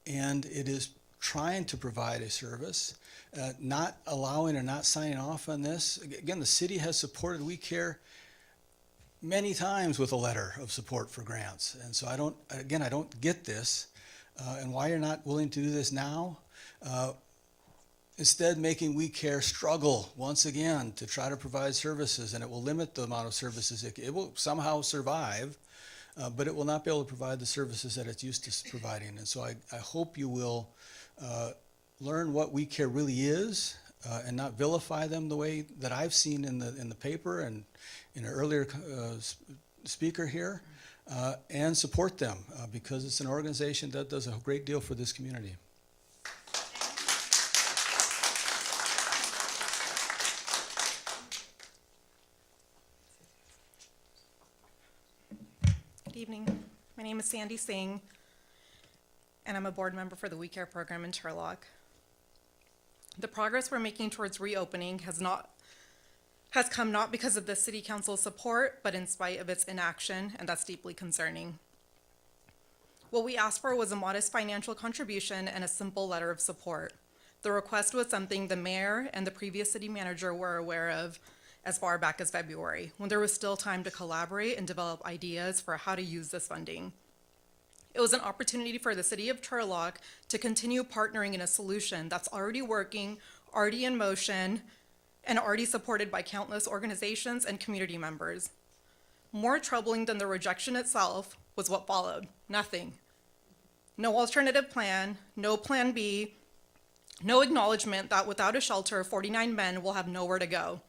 R: and it is trying to provide a service, not allowing or not signing off on this. Again, the city has supported We Care many times with a letter of support for grants. And so I don't get this, and why you're not willing to do this now. Instead, making We Care struggle once again to try to provide services, and it will limit the amount of services. It will somehow survive, but it will not be able to provide the services that it's used to providing. And so I hope you will learn what We Care really is, and not vilify them the way that I've seen in the paper and in an earlier speaker here, and support them because it's an organization that does a great deal for this community.
S: Good evening. My name is Sandy Singh, and I'm a board member for the We Care program in Turlock. The progress we're making towards reopening has come not because of the city council's support, but in spite of its inaction, and that's deeply concerning. What we asked for was a modest financial contribution and a simple letter of support. The request was something the mayor and the previous city manager were aware of as far back as February, when there was still time to collaborate and develop ideas for how to use this funding. It was an opportunity for the city of Turlock to continue partnering in a solution that's already working, already in motion, and already supported by countless organizations and community members. More troubling than the rejection itself was what followed: nothing. No alternative plan, no plan B, no acknowledgement that without a shelter, 49 men will have nowhere to go.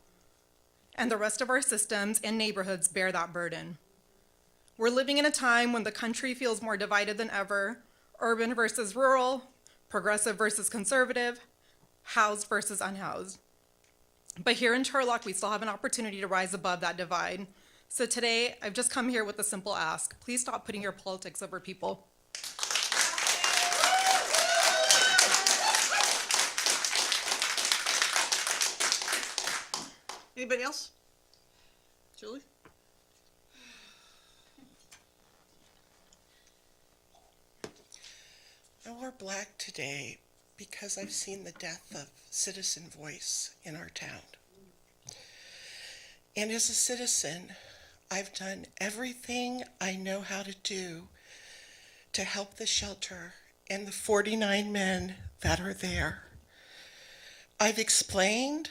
S: and the rest of our systems and neighborhoods bear that burden. We're living in a time when the country feels more divided than ever, urban versus rural, progressive versus conservative, housed versus unhoused. But here in Turlock, we still have an opportunity to rise above that divide. So today, I've just come here with a simple ask. Please stop putting your politics over people.
A: Anybody else? Julie?
T: I wore black today because I've seen the death of citizen voice in our town. And as a citizen, I've done everything I know how to do to help the shelter and the 49 men that are there. I've explained,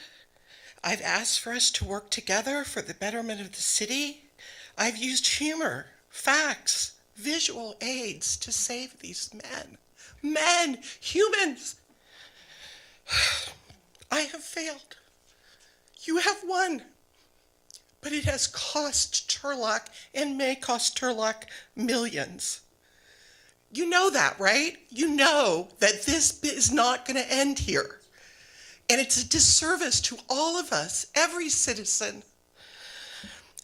T: I've asked for us to work together for the betterment of the city. I've used humor, facts, visual aids to save these men. Men, humans. I have failed. You have won. But it has cost Turlock and may cost Turlock millions. You know that, right? You know that this is not going to end here. And it's a disservice to all of us, every citizen.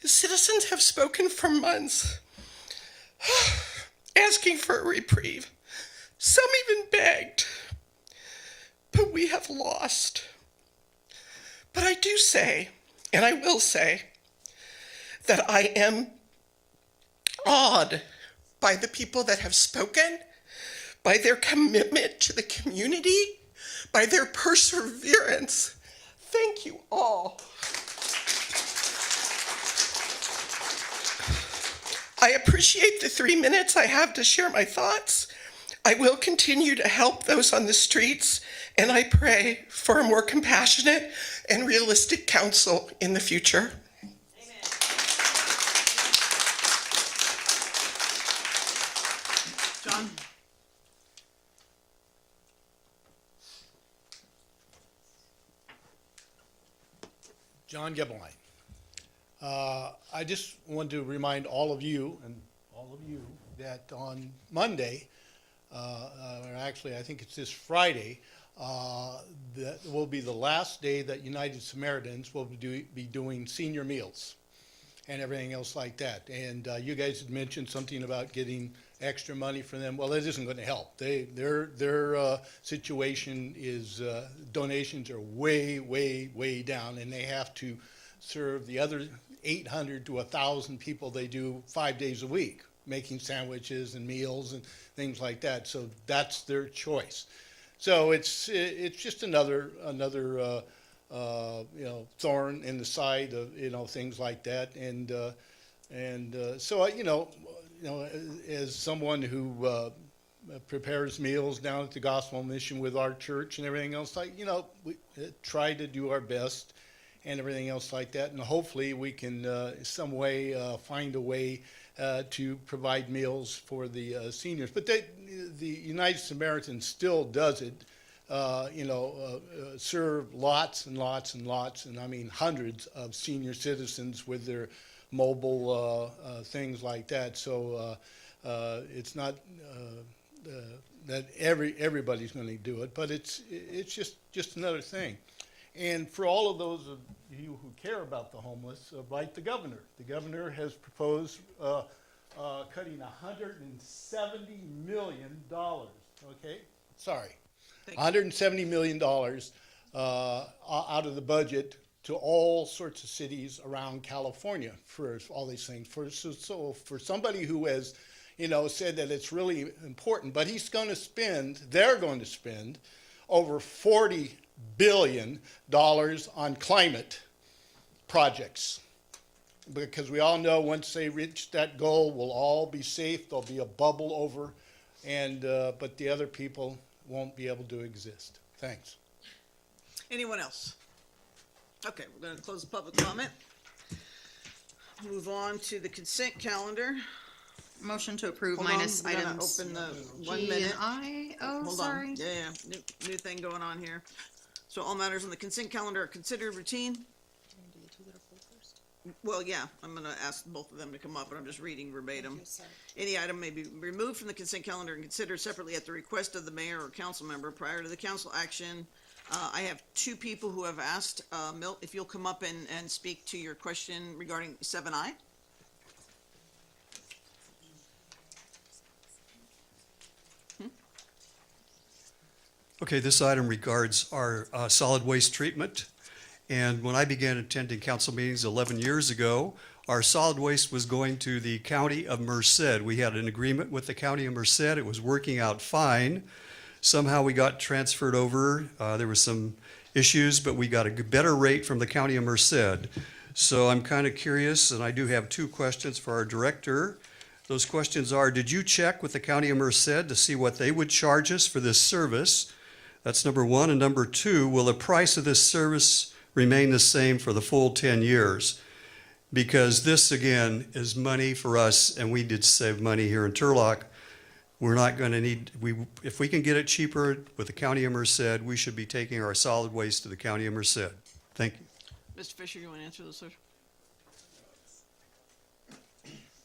T: The citizens have spoken for months, asking for a reprieve. Some even begged. But we have lost. But I do say, and I will say, that I am awed by the people that have spoken, by their commitment to the community, by their perseverance. Thank you all. I appreciate the 3 minutes I have to share my thoughts. I will continue to help those on the streets, and I pray for a more compassionate and realistic council in the future.
A: John?
U: John Gebelein. I just want to remind all of you that on Monday, or actually I think it's this Friday, that will be the last day that United Samaritans will be doing senior meals and everything else like that. And you guys had mentioned something about getting extra money for them. Well, it isn't going to help. Their situation is donations are way, way, way down, and they have to serve the other 800 to 1,000 people they do 5 days a week, making sandwiches and meals and things like that. So that's their choice. So it's just another thorn in the side of things like that. And so as someone who prepares meals down at the Gospel Mission with our church and everything else, we try to do our best and everything else like that, and hopefully we can some way find a way to provide meals for the seniors. But the United Samaritan still does it, serve lots and lots and lots, and I mean hundreds of senior citizens with their mobile things like that. So it's not that everybody's going to do it, but it's just another thing. And for all of those of you who care about the homeless, write the governor. The governor has proposed cutting $170 million. Okay, sorry, $170 million out of the budget to all sorts of cities around California for all these things. So for somebody who has, said that it's really important, but they're going to spend over $40 billion on climate projects. Because we all know once they reach that goal, we'll all be safe, there'll be a bubble over, and but the other people won't be able to exist. Thanks.
A: Anyone else? Okay, we're going to close the public comment. Move on to the consent calendar.
V: Motion to approve
A: Hold on,
V: minus
A: we're gonna
V: items
A: open the 1
V: G
A: minute.
V: and I. Oh,
A: Hold
V: sorry.
A: on. Yeah. New thing going on here. So all matters on the consent calendar are considered routine. well, yeah, I'm gonna ask both of them to come up, but I'm just reading verbatim. Any item may be removed from the consent calendar and considered separately at the request of the mayor or council member prior to the council action. I have two people who have asked, Milt, if you'll come up and speak to your question regarding 7I.
J: Okay, this item regards our solid waste treatment. And when I began attending council meetings 11 years ago, our solid waste was going to the county of Merced. We had an agreement with the county of Merced. It was working out fine. Somehow we got transferred over. There were some issues, but we got a better rate from the county of Merced. So I'm kind of curious, and I do have two questions for our director. Those questions are, did you check with the county of Merced to see what they would charge us for this service? That's number one. And number two, will the price of this service remain the same for the full 10 years? Because this, again, is money for us, and we did save money here in Turlock. We're not going to need, if we can get it cheaper with the county of Merced, we should be taking our solid waste to the county of Merced. Thank you.
A: Mr. Fisher, you want to answer this, sir?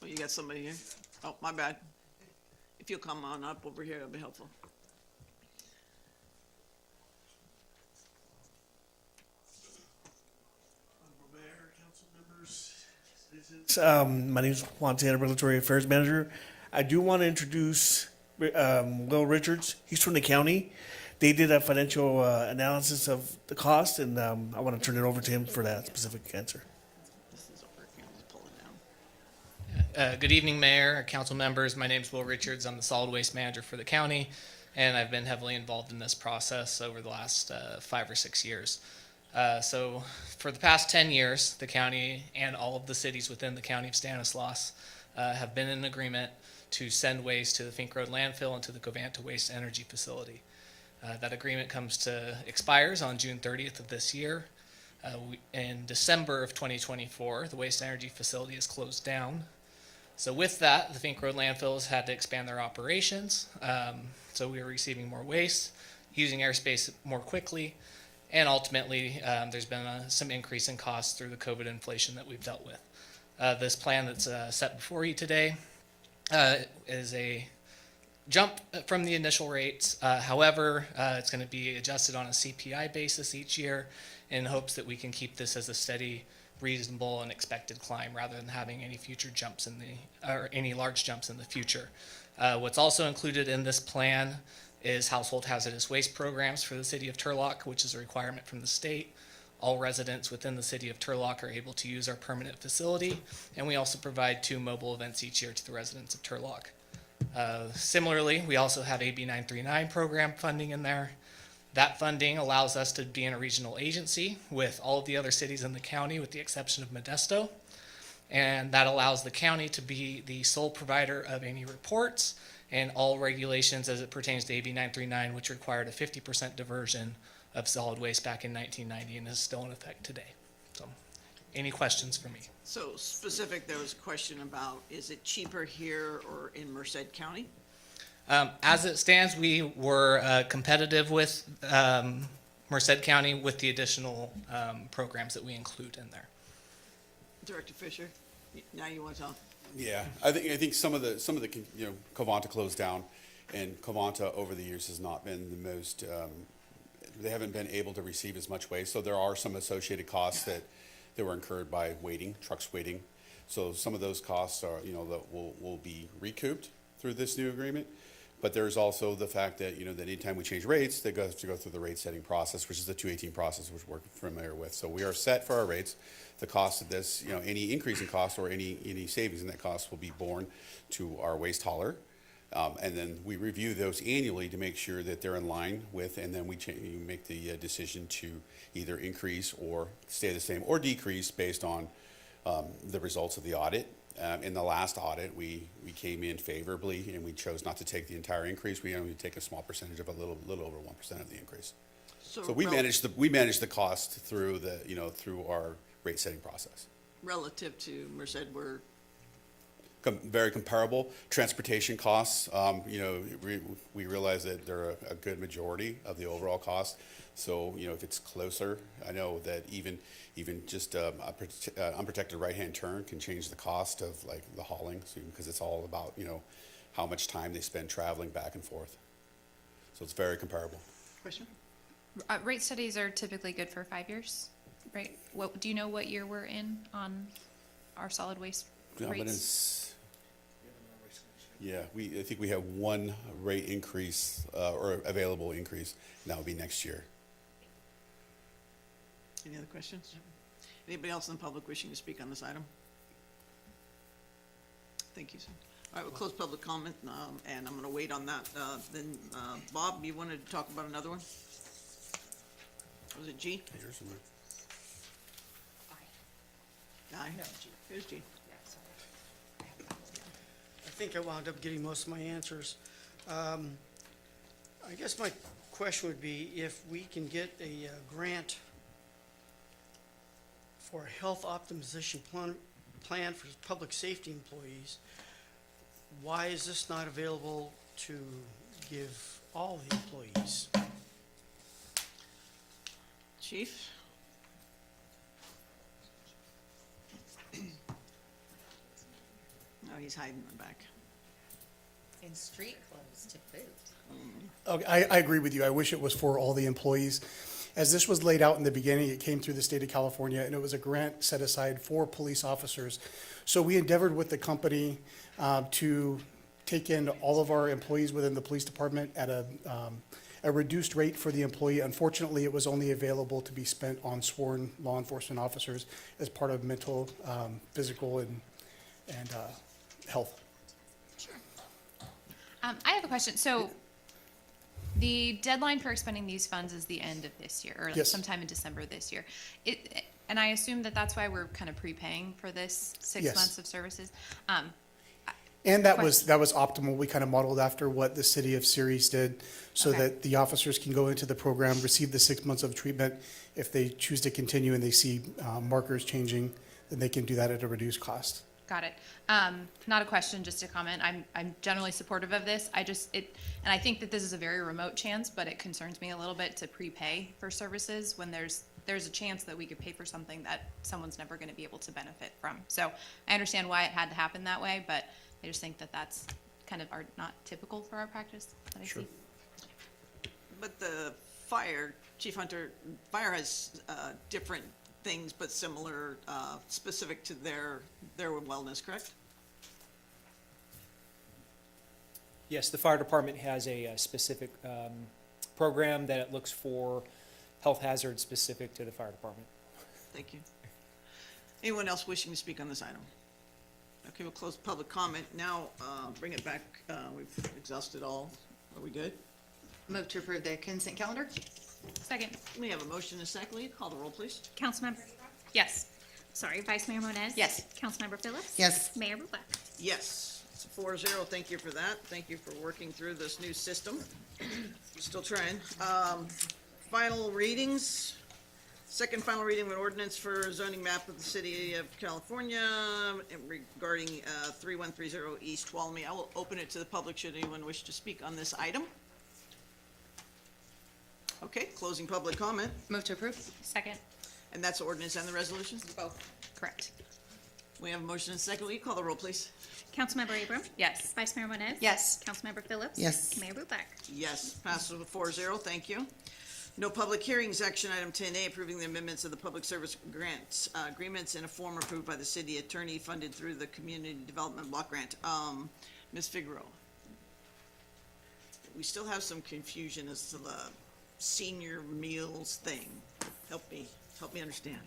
A: Oh, you got somebody here? Oh, my bad. If you'll come on up over here, it'll be helpful.
C: My name is Juan Tanner, Regulatory Affairs Manager. I do want to introduce Will Richards. He's from the county. They did a financial analysis of the cost, and I want to turn it over to him for that specific answer.
E: Good evening, Mayor, Council members. My name is Will Richards. I'm the Solid Waste Manager for the county, and I've been heavily involved in this process over the last 5 or 6 years. So for the past 10 years, the county and all of the cities within the county of Stanislaus have been in agreement to send waste to the Fink Road landfill and to the Covanta Waste Energy Facility. That agreement expires on June 30th of this year. In December of 2024, the Waste Energy Facility is closed down. So with that, the Fink Road landfills had to expand their operations. So we are receiving more waste, using airspace more quickly, and ultimately, there's been some increase in costs through the COVID inflation that we've dealt with. This plan that's set before you today is a jump from the initial rates. However, it's going to be adjusted on a CPI basis each year in hopes that we can keep this as a steady, reasonable, and expected climb rather than having any future jumps or any large jumps in the future. What's also included in this plan is household hazardous waste programs for the city of Turlock, which is a requirement from the state. All residents within the city of Turlock are able to use our permanent facility, and we also provide 2 mobile events each year to the residents of Turlock. Similarly, we also have AB 939 program funding in there. That funding allows us to be in a regional agency with all of the other cities in the county with the exception of Modesto, and that allows the county to be the sole provider of any reports and all regulations as it pertains to AB 939, which required a 50% diversion of solid waste back in 1990 and is still in effect today. So, any questions for me?
A: So specific, there was a question about, is it cheaper here or in Merced County?
E: As it stands, we were competitive with Merced County with the additional programs that we include in there.
A: Director Fisher, now you want to talk?
H: Yeah, I think some of the Covanta closed down, and Covanta over the years has not been the most. They haven't been able to receive as much waste, so there are some associated costs that were incurred by trucks waiting. So some of those costs are that will be recouped through this new agreement. But there's also the fact that that anytime we change rates, they have to go through the rate setting process, which is the 218 process, which we're familiar with. So we are set for our rates. The cost of this, any increase in cost or any savings in that cost will be borne to our waste hauler. And then we review those annually to make sure that they're in line with, and then we make the decision to either increase or stay the same or decrease based on the results of the audit. In the last audit, we came in favorably, and we chose not to take the entire increase. We only take a small percentage of a little over 1% of the increase. So we manage the cost through through our rate setting process.
A: Relative to Merced, we're
H: very comparable. Transportation costs, we realize that they're a good majority of the overall cost. So, if it's closer, I know that even just unprotected right-hand turn can change the cost of like the hauling, because it's all about, how much time they spend traveling back and forth. So it's very comparable.
V: Question?
G: Rate studies are typically good for 5 years, right? Do you know what year we're in on our solid waste rates?
H: I think we have one rate increase, or available increase, and that will be next year.
A: Any other questions? Anybody else in the public wishing to speak on this item? Thank you, sir. All right, we'll close public comment, and I'm going to wait on that. Then, Bob, you wanted to talk about another one? Was it G?
H: Here's one.
A: Aye. Here's G.
N: I think I wound up getting most of my answers. I guess my question would be if we can get a grant for a health optimization plan for public safety employees, why is this not available to give all the employees?
A: Chief? No, he's hiding in the back.
I: In street clothes to boot.
W: Okay, I agree with you. I wish it was for all the employees. As this was laid out in the beginning, it came through the state of California, and it was a grant set aside for police officers. So we endeavored with the company to take in all of our employees within the police department at a reduced rate for the employee. Unfortunately, it was only available to be spent on sworn law enforcement officers as part of mental, physical, and health.
G: I have a question. So the deadline for expending these funds is the end of this year, or
W: Yes.
G: sometime in December this year. And I assume that that's why we're kind of prepaying for this 6
W: Yes.
G: months of services.
W: And that was optimal. We kind of modeled after what the city of Ceres did, so
G: Okay.
W: that the officers can go into the program, receive the 6 months of treatment. If they choose to continue and they see markers changing, then they can do that at a reduced cost.
G: Got it. Not a question, just a comment. I'm generally supportive of this. And I think that this is a very remote chance, but it concerns me a little bit to prepay for services when there's a chance that we could pay for something that someone's never going to be able to benefit from. So I understand why it had to happen that way, but I just think that that's kind of not typical for our practice that I see.
A: But the fire, Chief Hunter, fire has different things, but similar, specific to their wellness, correct?
X: Yes, the fire department has a specific program that it looks for health hazards specific to the fire department.
A: Thank you. Anyone else wishing to speak on this item? Okay, we'll close public comment. Now, bring it back. We've exhausted all. Are we good?
V: Move to approve the consent calendar?
G: Second.
A: We have a motion and a second. Will you call the roll, please?
Y: Councilmember?
G: Yes.
Y: Sorry, Vice Mayor Moniz?
V: Yes.
Y: Councilmember Phillips?
V: Yes.
Y: Mayor Bublak?
A: Yes. It's a 4-0. Thank you for that. Thank you for working through this new system. Still trying. Final readings. Second final reading of an ordinance for zoning map of the city of California regarding 3130 East Tuolumne. I will open it to the public should anyone wish to speak on this item. Okay, closing public comment.
V: Move to approve?
G: Second.
A: And that's the ordinance and the resolution?
V: Both.
G: Correct.
A: We have a motion and a second. Will you call the roll, please?
Y: Councilmember Abram?
G: Yes.
Y: Vice Mayor Moniz?
V: Yes.
Y: Councilmember Phillips?
V: Yes.
Y: Mayor Bublak?
A: Yes, passes with 4-0. Thank you. No public hearings. Action item 10A, approving the amendments of the public service grants agreements in a form approved by the city attorney funded through the Community Development Block Grant. Ms. Figueroa. We still have some confusion as to the senior meals thing. Help me understand.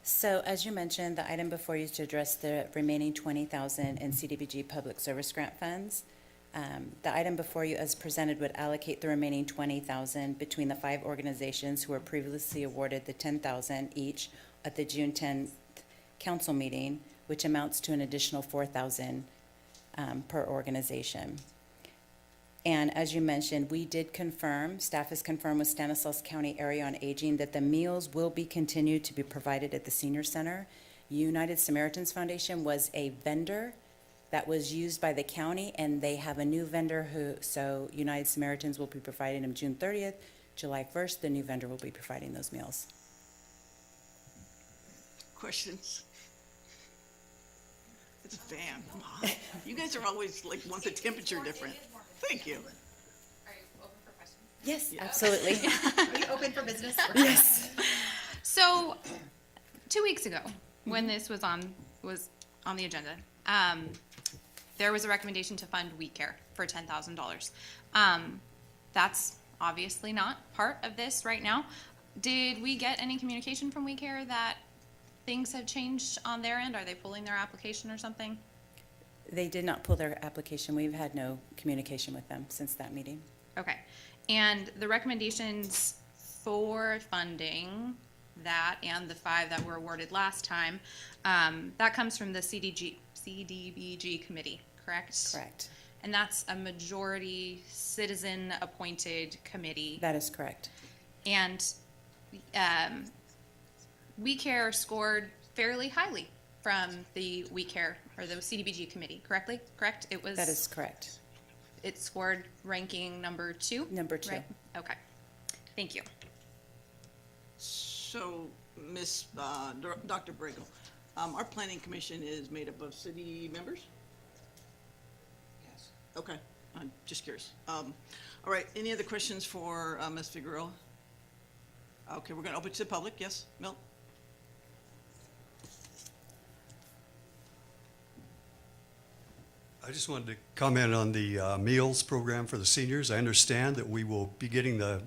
Z: So as you mentioned, the item before you is to address the remaining $20,000 in CDBG public service grant funds. The item before you as presented would allocate the remaining $20,000 between the 5 organizations who were previously awarded the $10,000 each at the June 10th council meeting, which amounts to an additional $4,000 per organization. And as you mentioned, we did confirm, staff has confirmed with Stanislaus County Area on Aging that the meals will be continued to be provided at the senior center. United Samaritans Foundation was a vendor that was used by the county, and they have a new vendor so United Samaritans will be providing them June 30th, July 1st, the new vendor will be providing those meals.
B: Questions? It's a fan. Come on. You guys are always like want the temperature different. Thank you.
G: Are you open for questions?
Z: Yes, absolutely.
V: Are you open for business?
Z: Yes.
G: So, 2 weeks ago, when this was on the agenda, there was a recommendation to fund We Care for $10,000. That's obviously not part of this right now. Did we get any communication from We Care that things have changed on their end? Are they pulling their application or something?
Z: They did not pull their application. We've had no communication with them since that meeting.
G: Okay. And the recommendations for funding that and the 5 that were awarded last time, that comes from the CDBG committee, correct?
Z: Correct.
G: And that's a majority citizen-appointed committee.
Z: That is correct.
G: And We Care scored fairly highly from the We Care, or the CDBG committee, correct? It was.
Z: That is correct.
G: It scored ranking number 2?
Z: Number 2.
G: Right? Okay. Thank you.
B: So, Dr. Bregel, our planning commission is made up of city members? Yes. Okay, I'm just curious. All right, any other questions for Ms. Figueroa? Okay, we're gonna open to the public. Yes, Milt?
J: I just wanted to comment on the meals program for the seniors. I understand that we will be getting the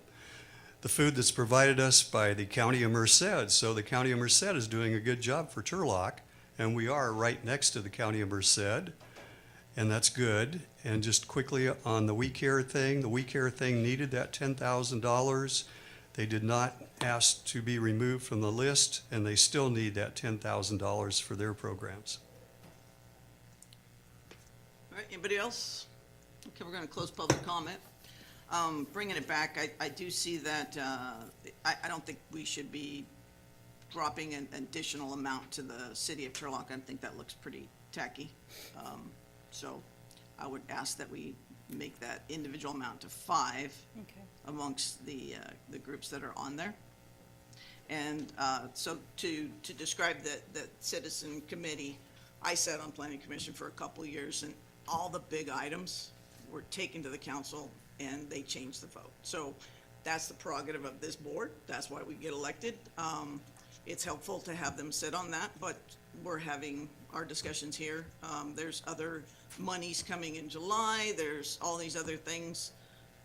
J: food that's provided us by the County of Merced. So the County of Merced is doing a good job for Turlock, and we are right next to the County of Merced, and that's good. And just quickly on the We Care thing needed that $10,000. They did not ask to be removed from the list, and they still need that $10,000 for their programs.
B: All right, anybody else? Okay, we're gonna close public comment. Bringing it back, I do see that, I don't think we should be dropping an additional amount to the city of Turlock. I think that looks pretty tacky. So I would ask that we make that individual amount to 5 amongst the groups that are on there. And so to describe that citizen committee, I sat on planning commission for a couple of years, and all the big items were taken to the council and they changed the vote. So that's the prerogative of this board. That's why we get elected. It's helpful to have them sit on that, but we're having our discussions here. There's other monies coming in July. There's all these other things.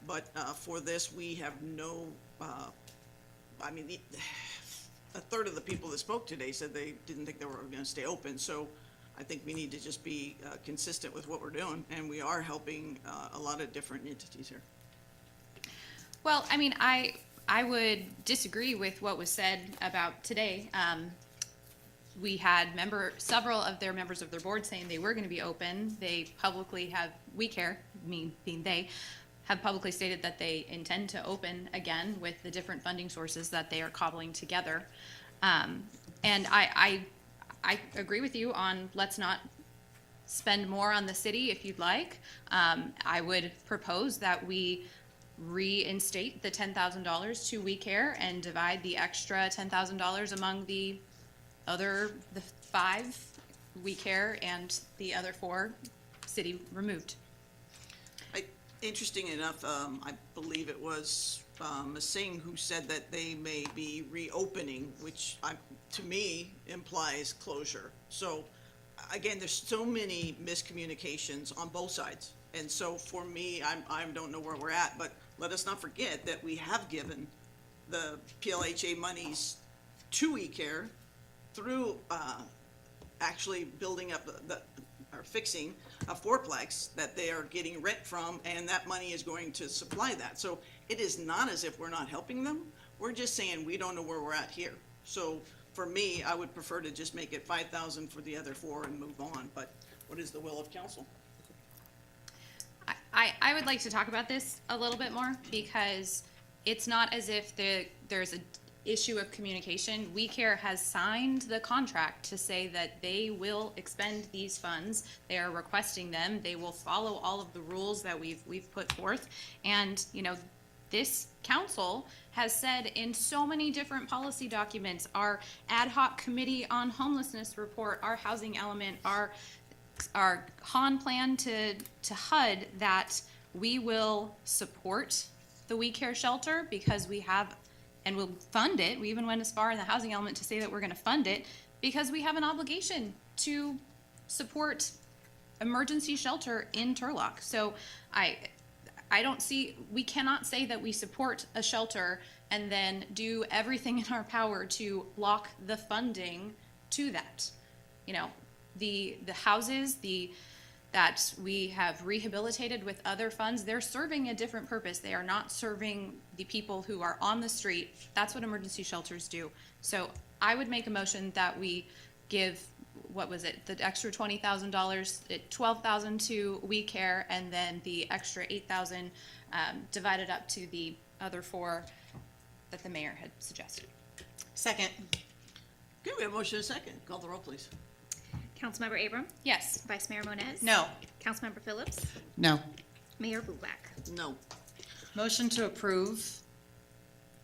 B: But for this, we have no, I mean, a third of the people that spoke today said they didn't think they were going to stay open. So I think we need to just be consistent with what we're doing, and we are helping a lot of different entities here.
G: Well, I mean, I would disagree with what was said about today. We had several of their members of their board saying they were going to be open. They publicly have, We Care, me being they, have publicly stated that they intend to open again with the different funding sources that they are cobbling together. And I agree with you on let's not spend more on the city if you'd like. I would propose that we reinstate the $10,000 to We Care and divide the extra $10,000 among the 5 We Care and the other 4 city removed.
B: Interesting enough, I believe it was Ms. Singh who said that they may be reopening, which to me implies closure. So again, there's so many miscommunications on both sides. And so for me, I don't know where we're at, but let us not forget that we have given the PLHA monies to We Care through actually building up or fixing a fourplex that they are getting rent from, and that money is going to supply that. So it is not as if we're not helping them. We're just saying we don't know where we're at here. So for me, I would prefer to just make it 5,000 for the other 4 and move on. But what is the will of council?
G: I would like to talk about this a little bit more, because it's not as if there's issue of communication. We Care has signed the contract to say that they will expend these funds. They are requesting them. They will follow all of the rules that we've put forth. And, you know, this council has said in so many different policy documents, our ad hoc committee on homelessness report, our housing element, our HON plan to HUD, that we will support the We Care shelter because we have, and we'll fund it. We even went as far in the housing element to say that we're going to fund it because we have an obligation to support emergency shelter in Turlock. So I don't see, we cannot say that we support a shelter and then do everything in our power to block the funding to that. You know, the houses, that we have rehabilitated with other funds, they're serving a different purpose. They are not serving the people who are on the street. That's what emergency shelters do. So I would make a motion that we give, what was it, the extra $20,000, $12,000 to We Care, and then the extra $8,000 divided up to the other 4 that the mayor had suggested.
B: Second. Okay, we have a motion and a second. Call the roll, please.
Y: Councilmember Abram?
G: Yes.
Y: Vice Mayor Moniz?
B: No.
Y: Councilmember Phillips?
I: No.
Y: Mayor Bublak?
B: No.
I: Motion to approve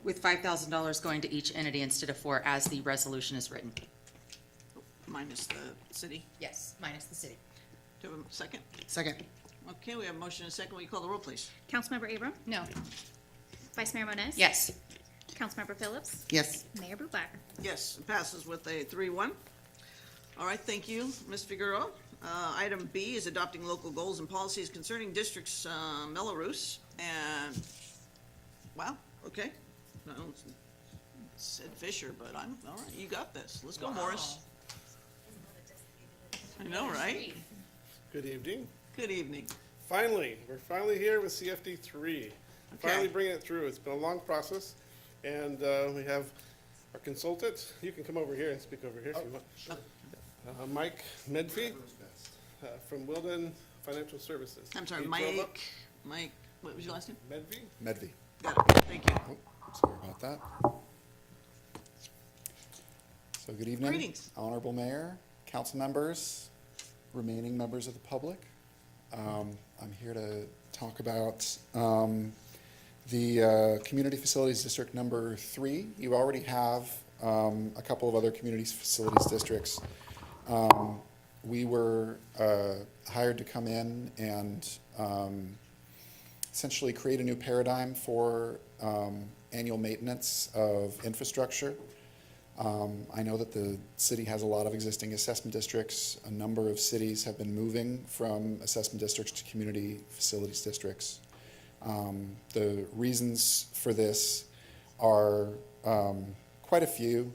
I: with $5,000 going to each entity instead of 4 as the resolution is written.
B: Minus the city.
I: Yes, minus the city.
B: Do we have a second?
I: Second.
B: Okay, we have a motion and a second. Will you call the roll, please?
Y: Councilmember Abram?
G: No.
Y: Vice Mayor Moniz?
I: Yes.
Y: Councilmember Phillips?
I: Yes.
Y: Mayor Bublak?
B: Yes, it passes with a 3-1. All right, thank you, Ms. Figueroa. Item B is adopting local goals and policies concerning districts, Melrose, and, wow, okay. No, it said Fisher, but I'm, all right, you got this. Let's go, Morris. I know, right?
D: Good evening.
B: Good evening.
D: We're finally here with CFD 3. Finally bringing it through. It's been a long process, and we have our consultant. You can come over here and speak over here if you want. Mike Medfee from Wilden Financial Services.
B: I'm sorry,
D: He drove up-
B: Mike, what was your last name?
D: Medvey?
H: Medvey.
B: Got it, thank you.
H: Sorry about that. So good evening.
B: Greetings.
H: Honorable Mayor, council members, remaining members of the public. I'm here to talk about the Community Facilities District number 3. You already have a couple of other community facilities districts. We were hired to come in and essentially create a new paradigm for annual maintenance of infrastructure. I know that the city has a lot of existing assessment districts. A number of cities have been moving from assessment districts to community facilities districts. The reasons for this are quite a few.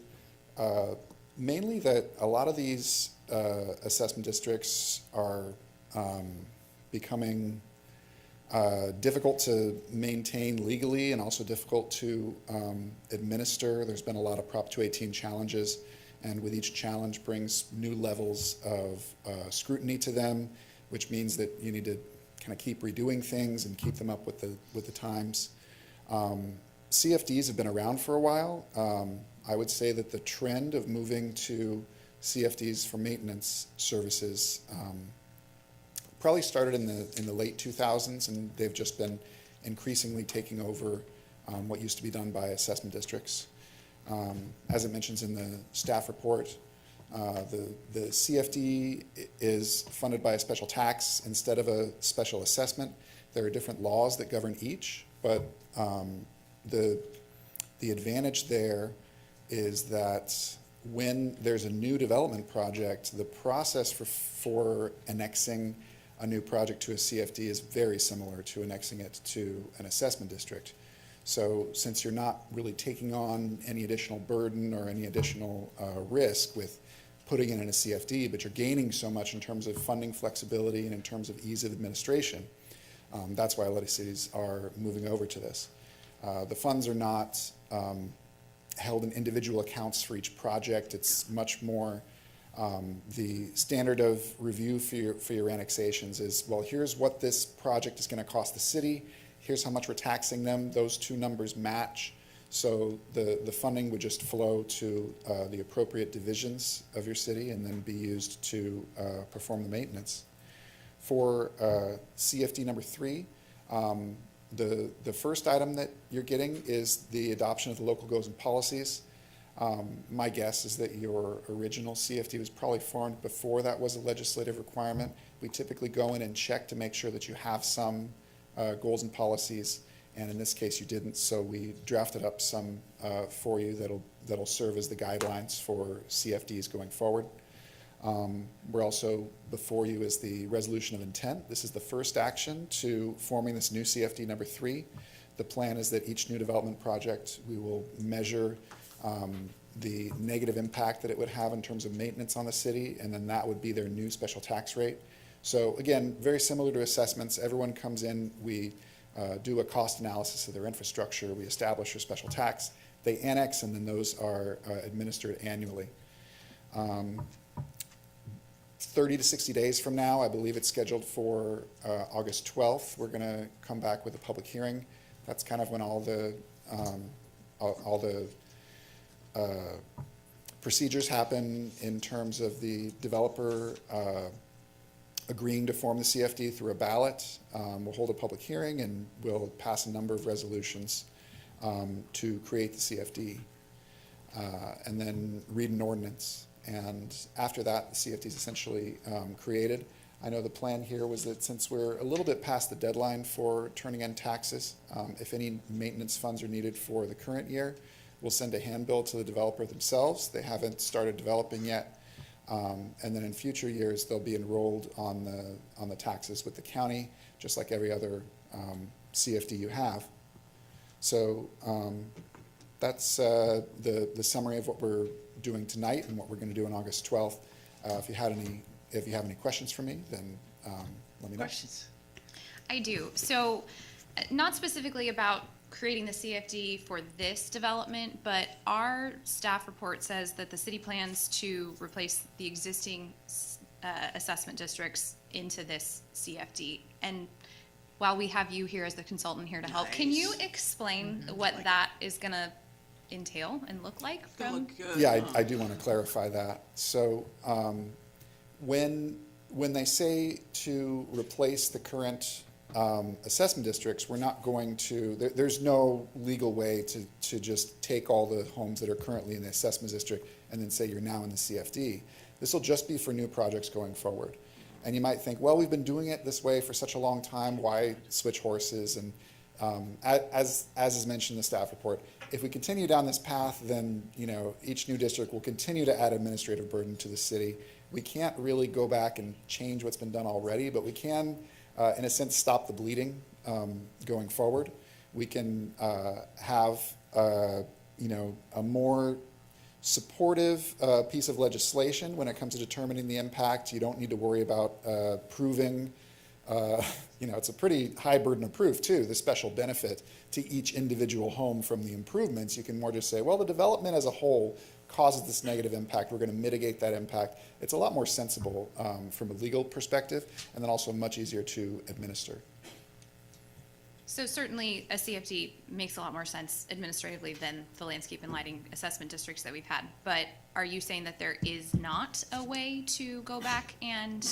H: Mainly that a lot of these assessment districts are becoming difficult to maintain legally and also difficult to administer. There's been a lot of Prop 218 challenges, and with each challenge brings new levels of scrutiny to them, which means that you need to kind of keep redoing things and keep them up with the times. CFDs have been around for a while. I would say that the trend of moving to CFDs for maintenance services probably started in the late 2000s, and they've just been increasingly taking over what used to be done by assessment districts. As it mentions in the staff report, the CFD is funded by a special tax instead of a special assessment. There are different laws that govern each, but the advantage there is that when there's a new development project, the process for annexing a new project to a CFD is very similar to annexing it to an assessment district. So since you're not really taking on any additional burden or any additional risk with putting it in a CFD, but you're gaining so much in terms of funding flexibility and in terms of ease of administration, that's why a lot of cities are moving over to this. The funds are not held in individual accounts for each project. It's much more the standard of review for your annexations is, well, here's what this project is going to cost the city. Here's how much we're taxing them. Those two numbers match.
F: So the funding would just flow to the appropriate divisions of your city and then be used to perform the maintenance. For CFD number 3, the first item that you're getting is the adoption of the local goals and policies. My guess is that your original CFD was probably formed before that was a legislative requirement. We typically go in and check to make sure that you have some goals and policies, and in this case you didn't, so we drafted up some for you that'll serve as the guidelines for CFDs going forward. We're also before you is the resolution of intent. This is the first action to forming this new CFD number 3. The plan is that each new development project, we will measure the negative impact that it would have in terms of maintenance on the city, and then that would be their new special tax rate. So again, very similar to assessments. Everyone comes in, we do a cost analysis of their infrastructure, we establish their special tax, they annex, and then those are administered annually. 30 to 60 days from now, I believe it's scheduled for August 12th, we're going to come back with a public hearing. That's kind of when all the procedures happen in terms of the developer agreeing to form the CFD through a ballot. We'll hold a public hearing and we'll pass a number of resolutions to create the CFD and then read an ordinance. And after that, the CFD is essentially created. I know the plan here was that since we're a little bit past the deadline for turning in taxes, if any maintenance funds are needed for the current year, we'll send a handbill to the developer themselves. They haven't started developing yet. And then in future years, they'll be enrolled on the taxes with the county, just like every other CFD you have. So that's the summary of what we're doing tonight and what we're going to do on August 12th. If you have any questions for me, then let me know.
B: Questions?
G: I do. So, not specifically about creating the CFD for this development, but our staff report says that the city plans to replace the existing assessment districts into this CFD. And while we have you here as the consultant here to help, can you explain what that is going to entail and look like?
F: Yeah, I do want to clarify that. So when they say to replace the current assessment districts, we're not going to, there's no legal way to just take all the homes that are currently in the assessment district and then say you're now in the CFD. This will just be for new projects going forward. And you might think, well, we've been doing it this way for such a long time, why switch horses? And as is mentioned in the staff report, if we continue down this path, then each new district will continue to add administrative burden to the city. We can't really go back and change what's been done already, but we can, in a sense, stop the bleeding going forward. We can have a more supportive piece of legislation when it comes to determining the impact. You don't need to worry about proving. It's a pretty high burden of proof too, the special benefit to each individual home from the improvements. You can more just say, well, the development as a whole causes this negative impact. We're going to mitigate that impact. It's a lot more sensible from a legal perspective, and then also much easier to administer.
G: So certainly a CFD makes a lot more sense administratively than the landscape and lighting assessment districts that we've had. But are you saying that there is not a way to go back and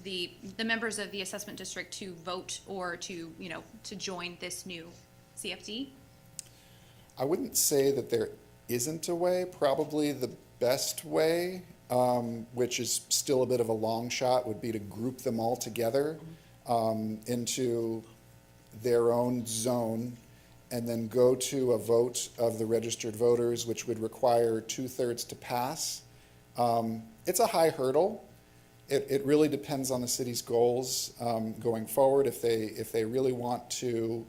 G: the members of the assessment district to vote or to join this new CFD?
F: I wouldn't say that there isn't a way. Probably the best way, which is still a bit of a long shot, would be to group them all together into their own zone and then go to a vote of the registered voters, which would require 2/3 to pass. It's a high hurdle. It really depends on the city's goals going forward. If they really want to,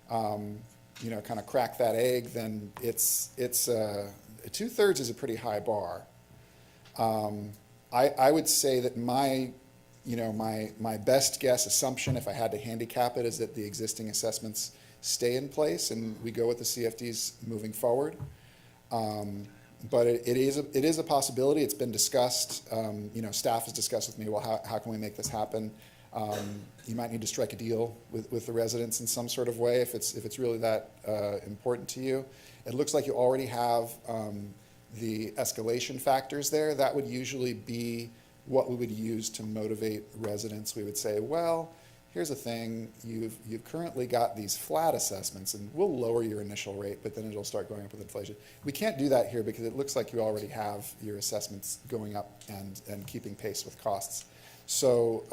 F: kind of crack that egg, then it's 2/3 is a pretty high bar. I would say that my best guess assumption, if I had to handicap it, is that the existing assessments stay in place and we go with the CFDs moving forward. But it is a possibility. It's been discussed. Staff has discussed with me, well, how can we make this happen? You might need to strike a deal with the residents in some sort of way if it's really that important to you. It looks like you already have the escalation factors there. That would usually be what we would use to motivate residents. We would say, well, here's the thing, you've currently got these flat assessments, and we'll lower your initial rate, but then it'll start going up with inflation. We can't do that here because it looks like you already have your assessments going up and keeping pace with costs. So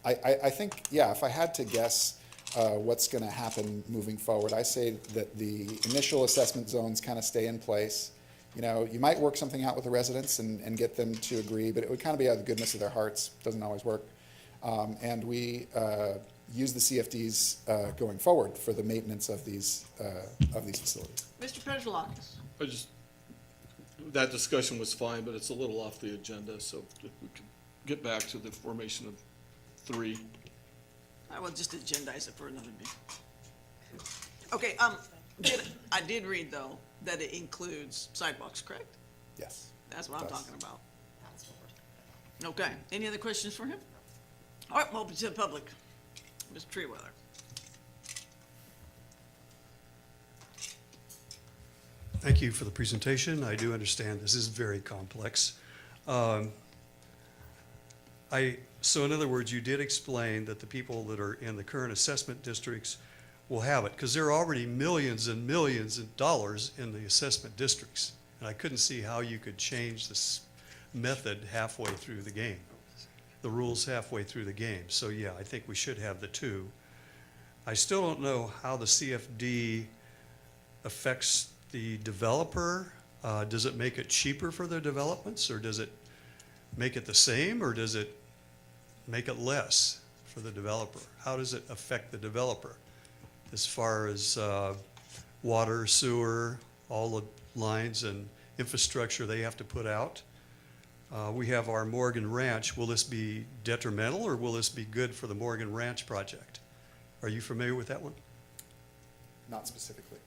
F: I think, yeah, if I had to guess what's going to happen moving forward, I say that the initial assessment zones kind of stay in place. You know, you might work something out with the residents and get them to agree, but it would kind of be out of the goodness of their hearts. Doesn't always work. And we use the CFDs going forward for the maintenance of these facilities.
B: Mr. Turlock.
K: That discussion was fine, but it's a little off the agenda, so if we could get back to the formation of 3.
B: I will just agendize it for another meeting. Okay, I did read, though, that it includes sidewalks, correct?
F: Yes.
B: That's what I'm talking about. Okay, any other questions for him? All right, we'll open to the public. Mr. Treeweather.
J: Thank you for the presentation. I do understand this is very complex. So in other words, you did explain that the people that are in the current assessment districts will have it, because there are already millions and millions of dollars in the assessment districts. And I couldn't see how you could change this method halfway through the game, the rules halfway through the game. So yeah, I think we should have the 2. I still don't know how the CFD affects the developer. Does it make it cheaper for the developments, or does it make it the same, or does it make it less for the developer? How does it affect the developer as far as water, sewer, all the lines and infrastructure they have to put out? We have our Morgan Ranch. Will this be detrimental, or will this be good for the Morgan Ranch project? Are you familiar with that one?
F: Not specifically.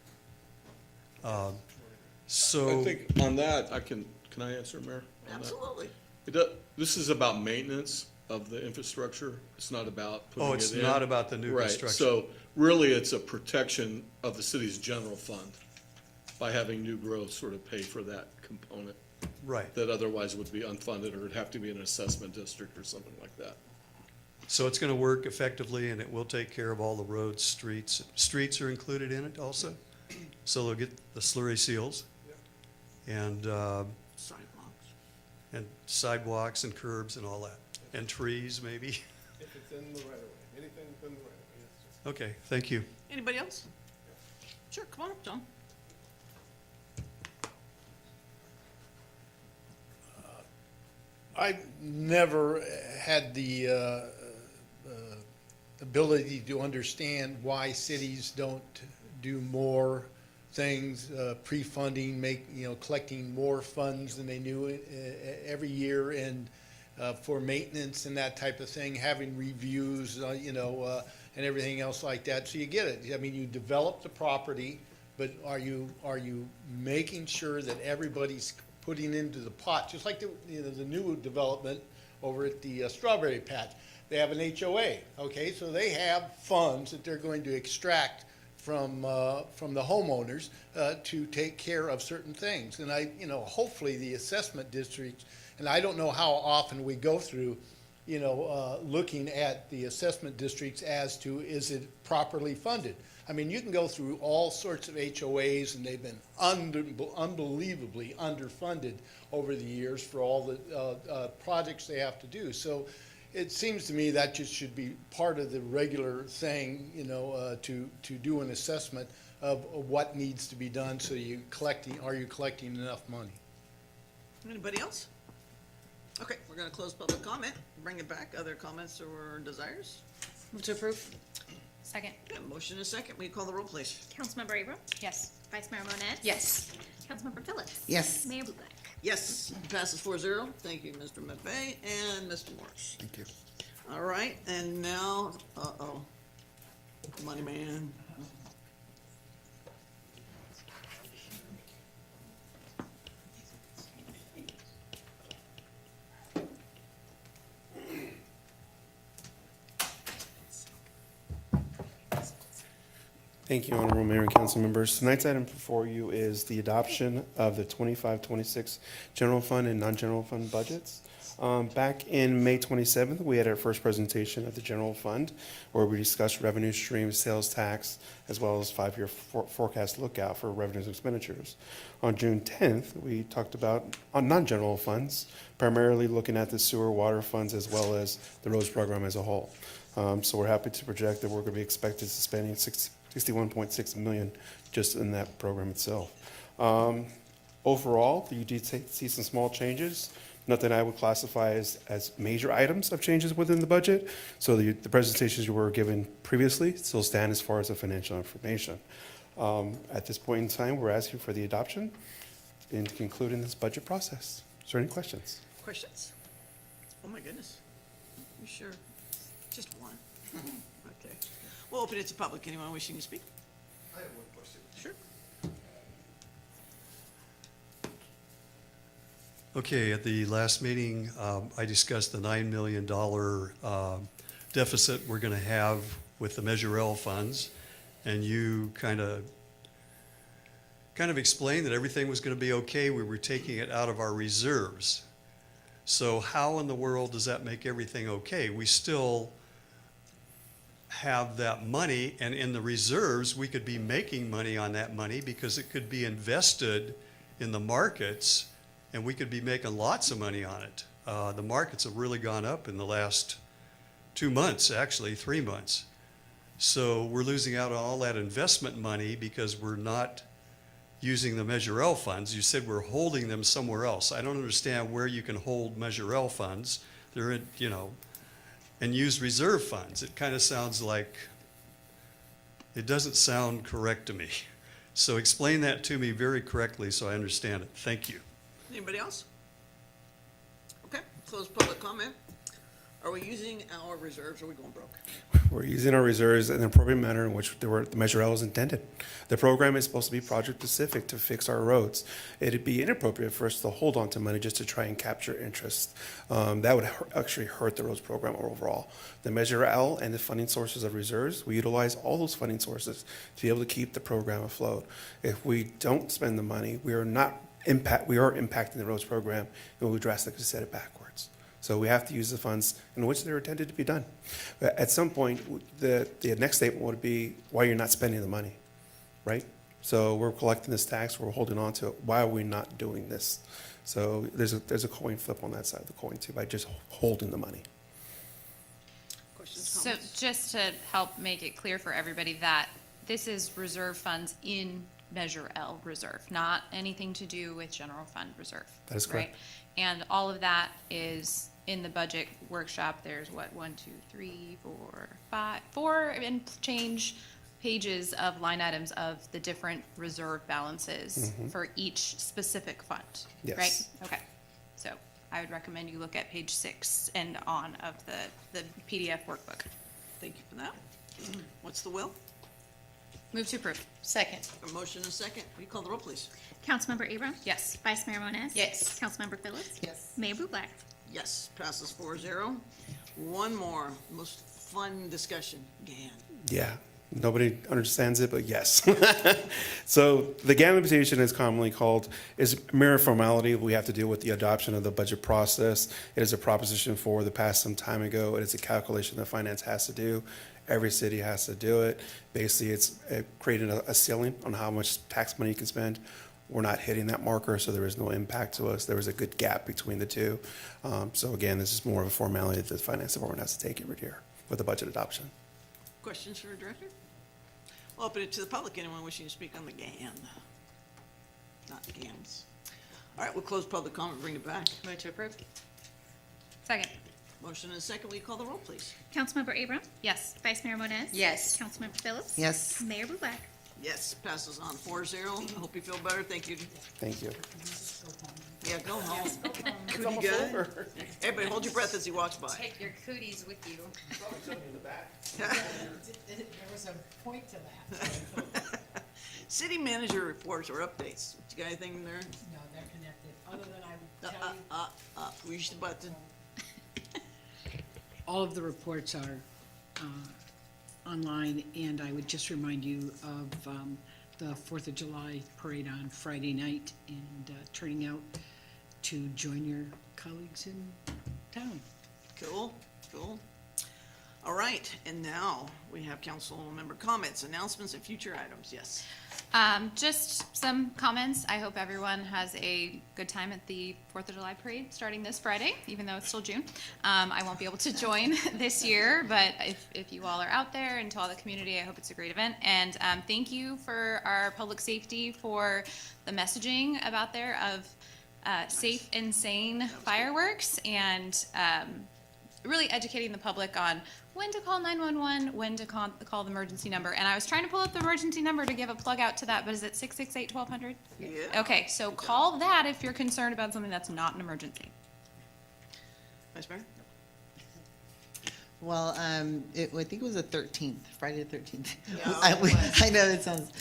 J: So
K: I think on that, can I answer, Mayor? on that?
B: Absolutely.
K: This is about maintenance of the infrastructure. It's not about putting it in.
J: Oh, it's not about the new
K: Right.
J: construction.
K: So really, it's a protection of the city's general fund by having new growth sort of pay for that component
J: Right.
K: that otherwise would be unfunded, or it'd have to be an assessment district or something like that.
J: So it's going to work effectively, and it will take care of all the roads, streets. Streets are included in it also? So they'll get the slurry seals and sidewalks and curbs and all that, and trees maybe.
D: If it's in the right of way, anything within the right of way, yes.
J: Okay, thank you.
B: Anybody else? Sure, come on up, John.
U: I've never had the ability to understand why cities don't do more things, pre-funding, collecting more funds than they do every year, and for maintenance and that type of thing, having reviews, and everything else like that. So you get it. I mean, you develop the property, but are you making sure that everybody's putting into the pot, just like the new development over at the Strawberry Patch? They have an HOA, okay, so they have funds that they're going to extract from the homeowners to take care of certain things. And hopefully the assessment districts, and I don't know how often we go through, looking at the assessment districts as to, is it properly funded? I mean, you can go through all sorts of HOAs, and they've been unbelievably underfunded over the years for all the projects they have to do. So it seems to me that just should be part of the regular thing, to do an assessment of what needs to be done. So are you collecting enough money?
B: Anybody else? Okay, we're gonna close public comment, bring it back. Other comments or desires?
I: Move to approve.
G: Second.
B: Yeah, motion and a second. Will you call the roll, please?
Y: Councilmember Abram?
G: Yes.
Y: Vice Mayor Moniz?
I: Yes.
Y: Councilmember Phillips?
I: Yes.
Y: Mayor Bublak?
B: Yes, passes 4-0. Thank you, Mr. Maffei and Mr. Morris.
F: Thank you.
B: All right, and now, Money Man.
D: Thank you, Honorable Mayor and council members. Tonight's item before you is the adoption of the 25-26 general fund and non-general fund budgets. Back in May 27th, we had our first presentation of the general fund where we discussed revenue streams, sales tax, as well as five-year forecast lookout for revenues and expenditures. On June 10th, we talked about on non-general funds, primarily looking at the sewer water funds as well as the roads program as a whole. So we're happy to project that we're going to be expected to spending 61.6 million just in that program itself. Overall, you did see some small changes. Nothing I would classify as major items of changes within the budget. So the presentations you were given previously still stand as far as the financial information. At this point in time, we're asking for the adoption and concluding this budget process. Is there any questions?
B: Questions? Oh, my goodness. You sure? Just one. Okay. We'll open it to public. Anyone wishing to speak?
J: I have one question.
B: Sure.
J: Okay, at the last meeting, I discussed the $9 million deficit we're going to have with the Measure L funds, and you kind of explained that everything was going to be okay. We were taking it out of our reserves. So how in the world does that make everything okay? We still have that money, and in the reserves, we could be making money on that money because it could be invested in the markets, and we could be making lots of money on it. The markets have really gone up in the last 2 months, actually 3 months. So we're losing out on all that investment money because we're not using the Measure L funds. You said we're holding them somewhere else. I don't understand where you can hold Measure L funds. They're in, and use reserve funds. It kind of sounds like, it doesn't sound correct to me. So explain that to me very correctly so I understand it. Thank you.
B: Anybody else? Okay, close public comment. Are we using our reserves or are we going broke?
D: We're using our reserves in the appropriate manner in which the Measure L is intended. The program is supposed to be project-specific to fix our roads. It'd be inappropriate for us to hold on to money just to try and capture interest. That would actually hurt the roads program overall. The Measure L and the funding sources of reserves, we utilize all those funding sources to be able to keep the program afloat. If we don't spend the money, we are impacting the roads program, and we drastically set it backwards. So we have to use the funds in which they're intended to be done. But at some point, the next statement would be why you're not spending the money, right? So we're collecting this tax, we're holding on to it. Why are we not doing this? So there's a coin flip on that side of the coin too by just holding the money.
B: Questions,
G: So
B: comments?
G: just to help make it clear for everybody that this is reserve funds in Measure L reserve, not anything to do with general fund reserve.
D: That is correct.
G: Right? And all of that is in the budget workshop. There's four and change pages of line items of the different reserve balances for each specific fund,
D: Yes.
G: right? Okay. So I would recommend you look at page 6 and on of the PDF workbook.
B: Thank you for that. What's the will?
G: Move to approve.
I: Second.
B: A motion and a second. Will you call the roll, please?
Y: Councilmember Abram?
G: Yes.
Y: Vice Mayor Moniz?
I: Yes.
Y: Councilmember Phillips?
I: Yes.
Y: Mayor Bublak?
B: Yes, passes 4-0. One more, most fun discussion. GAN.
D: Yeah, nobody understands it, but yes. So the GAN limitation is commonly called, is mere formality. We have to deal with the adoption of the budget process. It is a proposition for the past some time ago. It is a calculation that finance has to do. Every city has to do it. Basically, it's creating a ceiling on how much tax money you can spend. We're not hitting that marker, so there is no impact to us. There was a good gap between the two. So again, this is more of a formality that the finance department has to take every year with the budget adoption.
B: Questions for the director? We'll open it to the public. Anyone wishing to speak on the GAN? Not GANs. All right, we'll close public comment, bring it back.
I: Move to approve.
G: Second.
B: Motion and a second. Will you call the roll, please?
Y: Councilmember Abram?
G: Yes.
Y: Vice Mayor Moniz?
I: Yes.
Y: Councilmember Phillips?
I: Yes.
Y: Mayor Bublak?
B: Yes, passes on 4-0. I hope you feel better. Thank you.
D: Thank you.
B: Yeah, go home. Cootie good? Everybody hold your breath as he walks by.
I: Take your cooties with you.
L: There was a point to that.
B: City manager reports or updates. You got anything there?
L: No, they're connected, other than I would tell you,
B: Push the button.
L: all of the reports are online, and I would just remind you of the Fourth of July parade on Friday night and turning out to join your colleagues in town.
B: Cool, cool. All right, and now we have council member comments, announcements, and future items. Yes.
G: Just some comments. I hope everyone has a good time at the 4th of July parade starting this Friday, even though it's still June. I won't be able to join this year, but if you all are out there, and to all the community, I hope it's a great event. And thank you for our public safety for the messaging about there of safe and sane fireworks, and really educating the public on when to call 911, when to call the emergency number. And I was trying to pull up the emergency number to give a plug out to that, but is it 668-1200?
B: Yeah.
G: Okay, so call that if you're concerned about something that's not an emergency.
B: Vice Mayor?
M: Well, I think it was the 13th, Friday the 13th.
B: Yeah,
M: I know it sounds,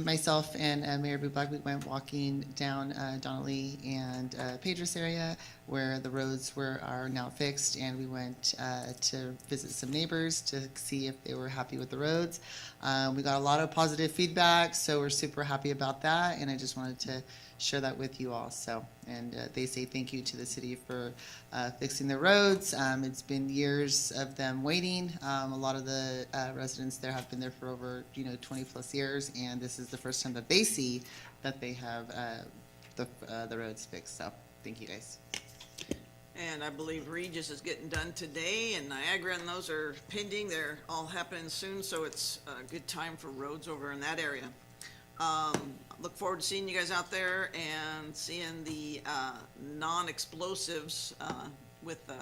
M: myself and Mayor Bublak, we went walking down Donnelly and Pedros area where the roads are now fixed, and we went to visit some neighbors to see if they were happy with the roads. We got a lot of positive feedback, so we're super happy about that, and I just wanted to share that with you all. So, and they say thank you to the city for fixing the roads. It's been years of them waiting. A lot of the residents there have been there for over 20 plus years, and this is the first time that they see that they have the roads fixed. So thank you guys.
B: And I believe Regis is getting done today, and Niagara and those are pending. They're all happening soon, so it's a good time for roads over in that area. Look forward to seeing you guys out there and seeing the non-explosives with the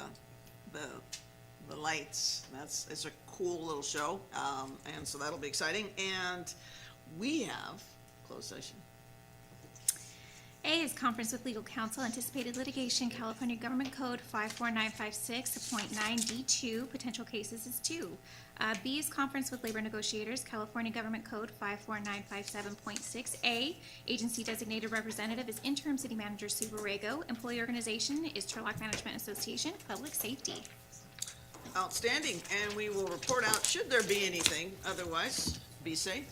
B: lights. It's a cool little show, and so that'll be exciting. And we have closed session.
Y: A is conference with legal counsel, anticipated litigation, California Government Code 54956.9D2, potential cases is 2. B is conference with labor negotiators, California Government Code 54957.6A, agency designated representative is interim city manager Sue Borrego, employee organization is Turlock Management Association, public safety.
B: Outstanding, and we will report out should there be anything. Otherwise, be safe.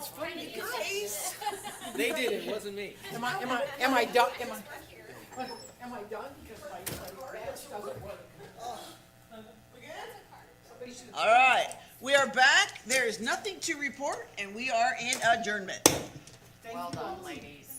L: it's funny, guys.
X: They did it, wasn't me.
L: Am I done? Am I done? Because my badge doesn't work.
B: All right, we are back. There is nothing to report, and we are in adjournment.
I: Well done, ladies.